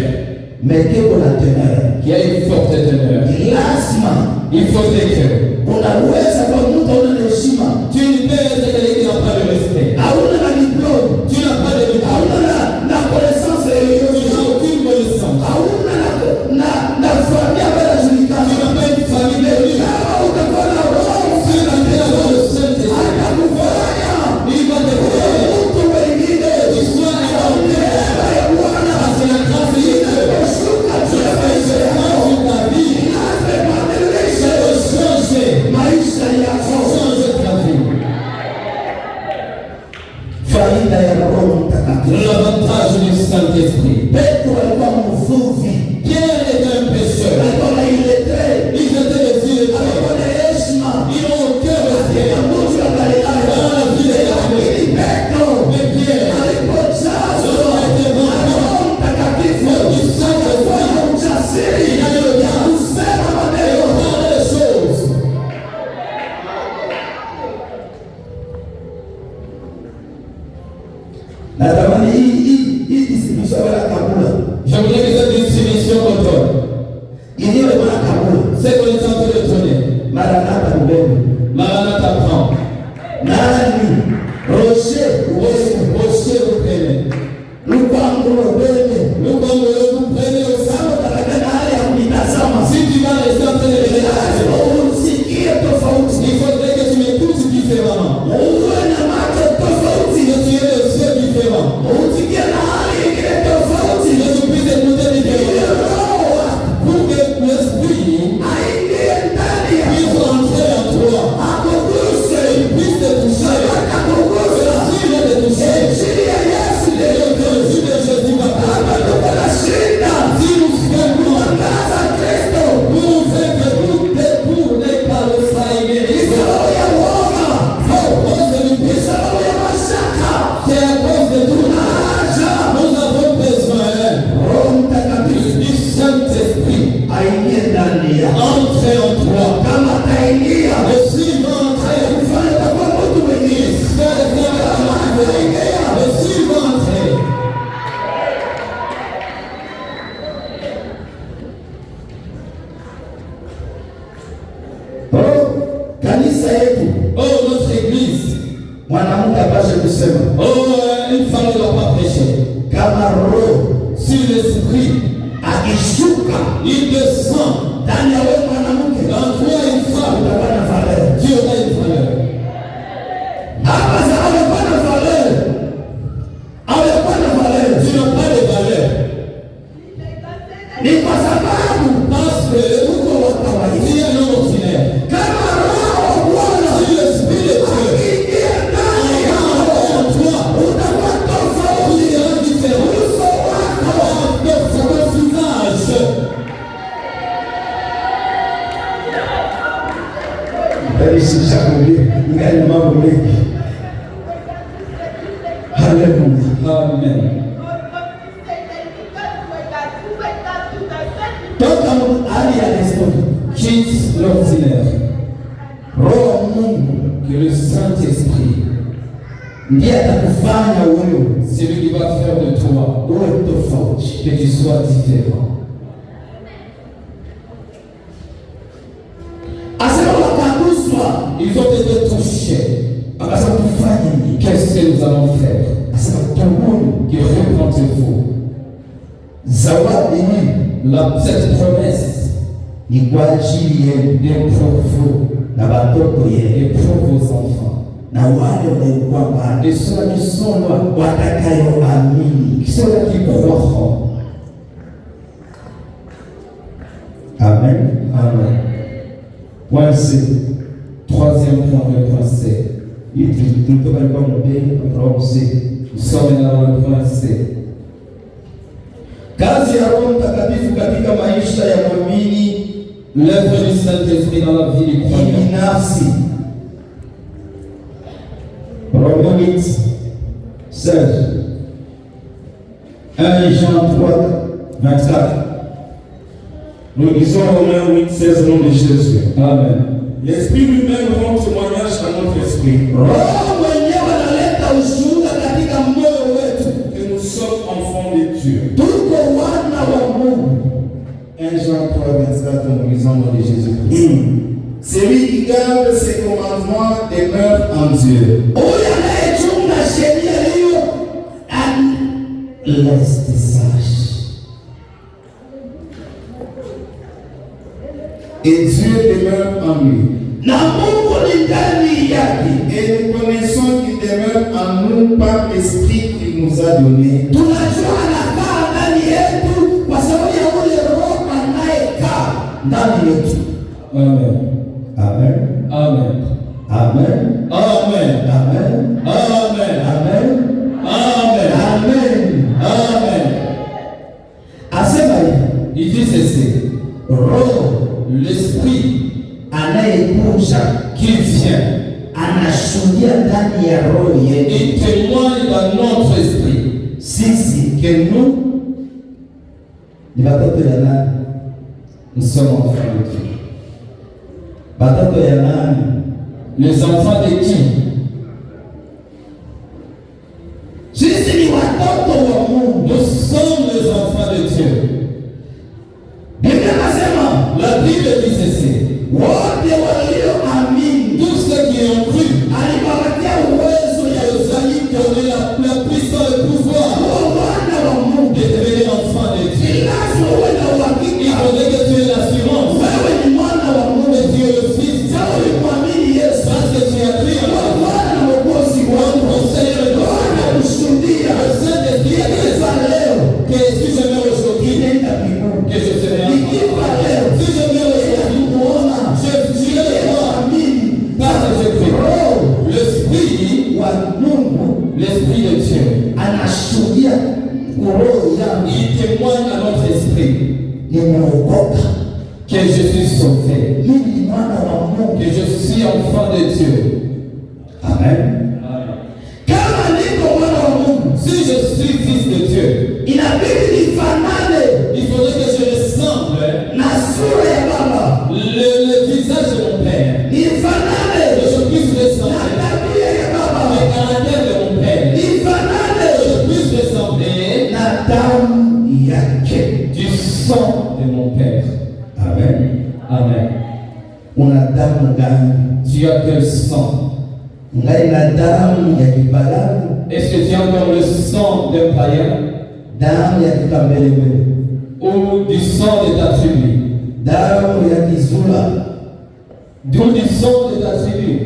mais kiko na tenere. qui a une forte teneur. Lazima Il faut que unaweza kwa mtu una heshima, tu ne peux être quelqu'un qui n'a pas de respect. hauna na diploma, Tu n'as pas de diplôme. hauna na connaissance Tu yoyote, n'as aucune connaissance. hauna na familia ambayo Tu inajulikana. n'as pas une famille de lui. Kama utakuwa na roho, Si tu es dans le Saint-Esprit, atakufanya il va te faire. mtu wengine. Tu sois un Neema ya Bwana c'est la grâce de Dieu. inashuka juu ya maisha yako, Change ta vie. inabadilisha Change. maisha yako. Change ta vie. Faida ya Roho Mtakatifu. L'avantage du Saint-Esprit. Petro alikuwa mvuvi, Pierre est un pécheur. alikuwa na iletre, Ils étaient des îles. alikuwa na heshima Ils ont aucun respect. ya mtu wa Galilaya. Dans la ville de Lakini Petro Mais Pierre, alipojazwa na Roho Mtakatifu, alikuwa na ujasiri ya kusema maneno. dans les choses. Natamani hii distribution ya kabula Je voudrais que cette distribution qu'on donne, yenyewe bwana kabula c'est qu'on est en train de donner. Maranatha mbele Maranatha prend. nani Rocher Rocher, vous prenez. Lupango mbele Nous, comme vous prenez au sang. sawa takatana hali ya kunitazama Si tu vas rester en train de regarder, usikie tofauti il faudrait que tu m'écoutes différemment. uwe na macho tofauti Que tu aies les yeux différents. usikie na hali ingine tofauti Que tu puisses écouter différemment. Roho Pour que l'esprit aingie ndani ya puisse entrer en toi. akuguse Il puisse te toucher. akakugusa S'il veut te toucher, injili ya Yesu le Jésus de Jésus va hapa te tuko na shida Si nous faisons tangaza Kristo pour faire que tout détourné par le saïd, sababu ya woga à cause de nous, sababu ya mashaka c'est à cause de tout. haja Nous avons besoin Roho Mtakatifu du Saint-Esprit. aingie ndani yako. Entrer en toi. Kama ataingia Et s'il va entrer, kufanya utakuwa mtu mwingine. fais le bien à la main. Et s'il va entrer, Kanisa yetu oh notre église, mwanamke apashe kusema oh une femme ne doit pas prêcher. kama roho Si l'esprit, akishuka il descend ndani ya wewe mwanamke, dans toi une femme, utakuwa na valeur. tu auras une valeur. Hapa sasa amekuwa na valeur, amekuwa na valeur Tu n'as pas de valeur. ni kwa sababu Parce que uko wa kawaida. tu es un homme ordinaire. Kama roho wa Bwana Si l'esprit de kuleta. Haleluya. Amen. Toka hali ya desturi, Quitte l'ordinaire. Roho wa Mungu Que le Saint-Esprit, ndiye atakufanya wewe c'est lui qui va faire de toi uwe tofauti. que tu sois différent. Asema wakaguswa, Ils ont été touchés. akasema tufanye nini? Qu'est-ce que nous allons faire? Asema tubuni. Que repentez-vous? Zawadi hii Cette promesse ni kwa ajili yenu est pour vous na watoto et yenu pour vos enfants. na wale waliokuwa mbali, Et ceux qui sont loin, watakayoamini. ceux qui croiront. Amen. Amen. Point C. Troisième point, le point C. Tulitoka alikuwa mbele Roho C. Nous sommes maintenant dans le point C. Kazi ya Roho Mtakatifu katika maisha ya mwamini L'œuvre du Saint-Esprit dans la vie du croyant. binafsi. Romains 8, 16. 1 Jean 3, 24. Nous lisons Romains 8, 16 au nom de Jésus. Amen. L'Esprit lui-même rend témoignage à notre esprit Roho mwenyewe analeta ushuhuda katika moyo wetu que nous sommes enfants de Dieu. tuko wana wa Mungu. 1 Jean 3, 24, nous lisons au nom de Jésus-Christ. Celui qui garde ses commandements demeure en Dieu. Huyu anayechunga sheria hiyo reste sage. Et Dieu demeure en lui. Na Mungu ni ndani yake. Et nous connaissons qu'il demeure en nous par l'Esprit qu'il nous a donné. Tunajua anakaa ndani yetu kwa sababu ya ule Roho anayekaa ndani yetu. Amen. Amen. Amen. Amen. Amen. Amen. Amen. Amen. Amen. Amen. Amen. Asema hivi, Il dit ceci. Roho L'Esprit anayekuja qui vient, anashuhudia ndani ya roho yetu il témoigne dans notre esprit. sisi kenu ni watoto ya nani? Nous sommes enfants de Dieu. Watoto ya nani? Les enfants de qui? Sisi ni watoto wa Mungu. Nous sommes les enfants de Dieu. Biblia inasema La Bible dit ceci. wote walioamini Tous ceux qui ont cru, aliwapatia uwezo ya Dieu a donné la puissance et le pouvoir kuwa wana wa Mungu. de devenir enfants de Dieu. Lazima uwe na Il uhakika faudrait que tu aies l'assurance wewe ni mwana wa Mungu. que tu es le Fils de Sawa, Dieu. ulimwamini Yesu Parce que tu as cru en kwa la Bwana na Mwokozi wako. Mon Seigneur et Bwana Seigneur. kushuhudia Le Saint-Esprit a dit ikifa leo que si je meurs aujourd'hui, inaenda mbinguni. que je serai en Ikifa leo Si je meurs aujourd'hui, kuona je vais le voir amini parce que je crie. Roho L'Esprit, wa Mungu l'Esprit de Dieu, anashuhudia kwa roho yangu il témoigne à notre esprit nimeokoka, que je suis sauvé, mimi ni mwana wa Mungu. que je suis enfant de Dieu. Amen. Kama niko mwana wa Mungu, Si je suis fils de Dieu, inabidi nifanane il faudrait que je ressemble na sura ya Baba, le visage de mon Père, nifanane que je puisse na ressembler tabia ya le Baba, caractère de mon Père, que nifanane je puisse ressembler na damu yake. du sang de mon Père. Amen. Amen. Una damu gani? Tu as quel sang? Ngai na damu ya kibalamu, Est-ce que tu as encore le sang d'un païen damu ya kikambelembele, ou du sang de ta tribu? damu ya kizula. D'où du sang de ta tribu?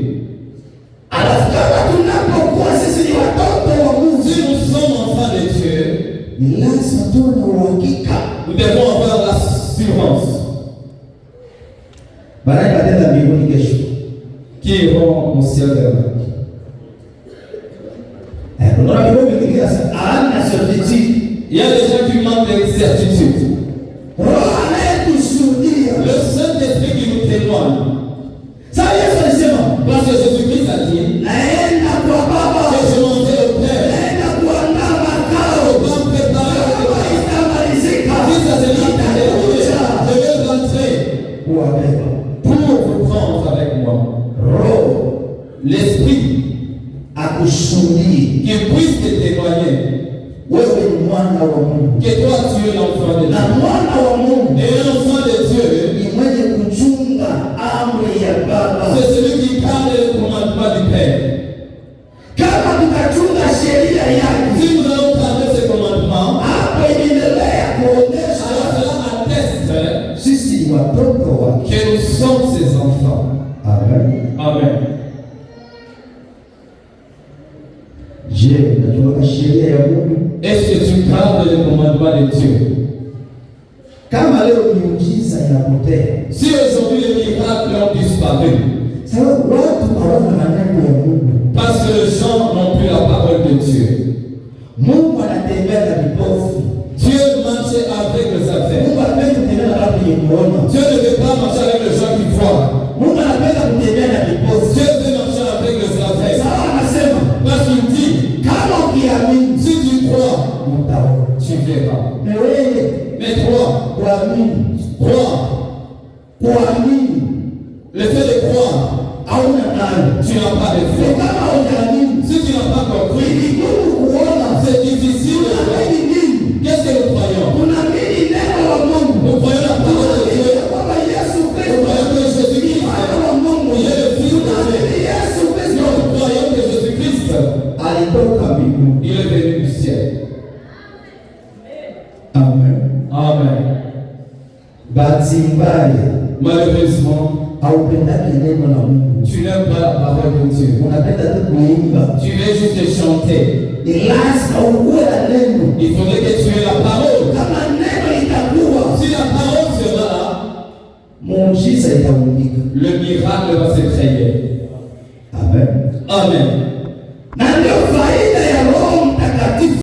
Alafu kama tunapokuwa sisi ni watoto wa Mungu, Si nous sommes enfants de Dieu, ni lazima tuwe na uhakika nous devons avoir l'assurance baadaye batenda mbinguni kesho. qui iront au ciel demain. Unaona kidogo kingine sasa, ana certitude. Il y a des gens qui manquent de certitude. Roho anayetushuhudia. Le Saint-Esprit qui nous témoigne. Sasa Yesu alisema, Parce que Jésus-Christ a dit, naenda kwa Baba, que je m'en vais au Père, naenda kuandaa makao. pour me préparer à Kama itamalizika, si ça se terminé, nitakuja je vais rentrer kuwabeba. pour vous prendre avec moi. Roho L'Esprit akushuhudie qui puisse te témoigner wewe ni mwana wa Mungu, que toi tu es l'enfant de na Dieu. mwana wa Mungu Et l'enfant de Dieu, ni mwenye kuchunga amri ya Baba. c'est celui qui garde le commandement du Père. Kama tutachunga sheria yake, Si nous allons garder ce commandement, hapo inaendelea kuonesha alors cela atteste sisi ni watoto wake. que nous sommes ses enfants. Amen. Amen. Je, unajua sheria ya Mungu? Est-ce que tu gardes le commandement de Dieu? Kama leo miujiza inapotea, Si aujourd'hui les miracles ont disparu, sababu watu hawana maneno ya Mungu. parce que les gens n'ont plus la parole de Dieu. Mungu anatembea na vipofu. Dieu marchait avec les aveugles. Mungu anapenda kutembea na watu wenye kuona. Dieu ne veut pas marcher avec les gens qui voient. Mungu anapenda kutembea na vipofu. Dieu veut marcher avec les aveugles. Sawa, anasema Parce qu'il dit, kama ukiamini si tu crois, utaona. tu verras. Na wewe Mais toi, kuamini, crois. kuamini Le fait de croire, hauna nayo. tu n'as pas de foi. Kama hujaamini, Si tu n'as pas compris, ni vigumu kuona. c'est difficile de voir. Tunaamini nini? Qu'est-ce que nous croyons? Tunaamini neno la Mungu. Nous croyons la parole de Dieu. Tunaamini kwamba Yesu Nous Kristo croyons que Jésus-Christ ni mwana wa Mungu. il est le Fils de Dieu. Tunaamini Yesu Kristo Nous croyons que Jésus-Christ, alitoka mbinguni. il est venu du ciel. Amen. Amen. Bahati mbaya Malheureusement, haupendaki neno la Mungu, tu n'aimes pas la parole de Dieu. unapenda tu kuimba. Tu veux juste chanter. Ni lazima ukuwe na neno. Il faudrait que tu aies la parole. Kama neno itakuwa, Si la parole sera là, muujiza itaundika. le miracle va se créer. Amen. Amen. Na ndio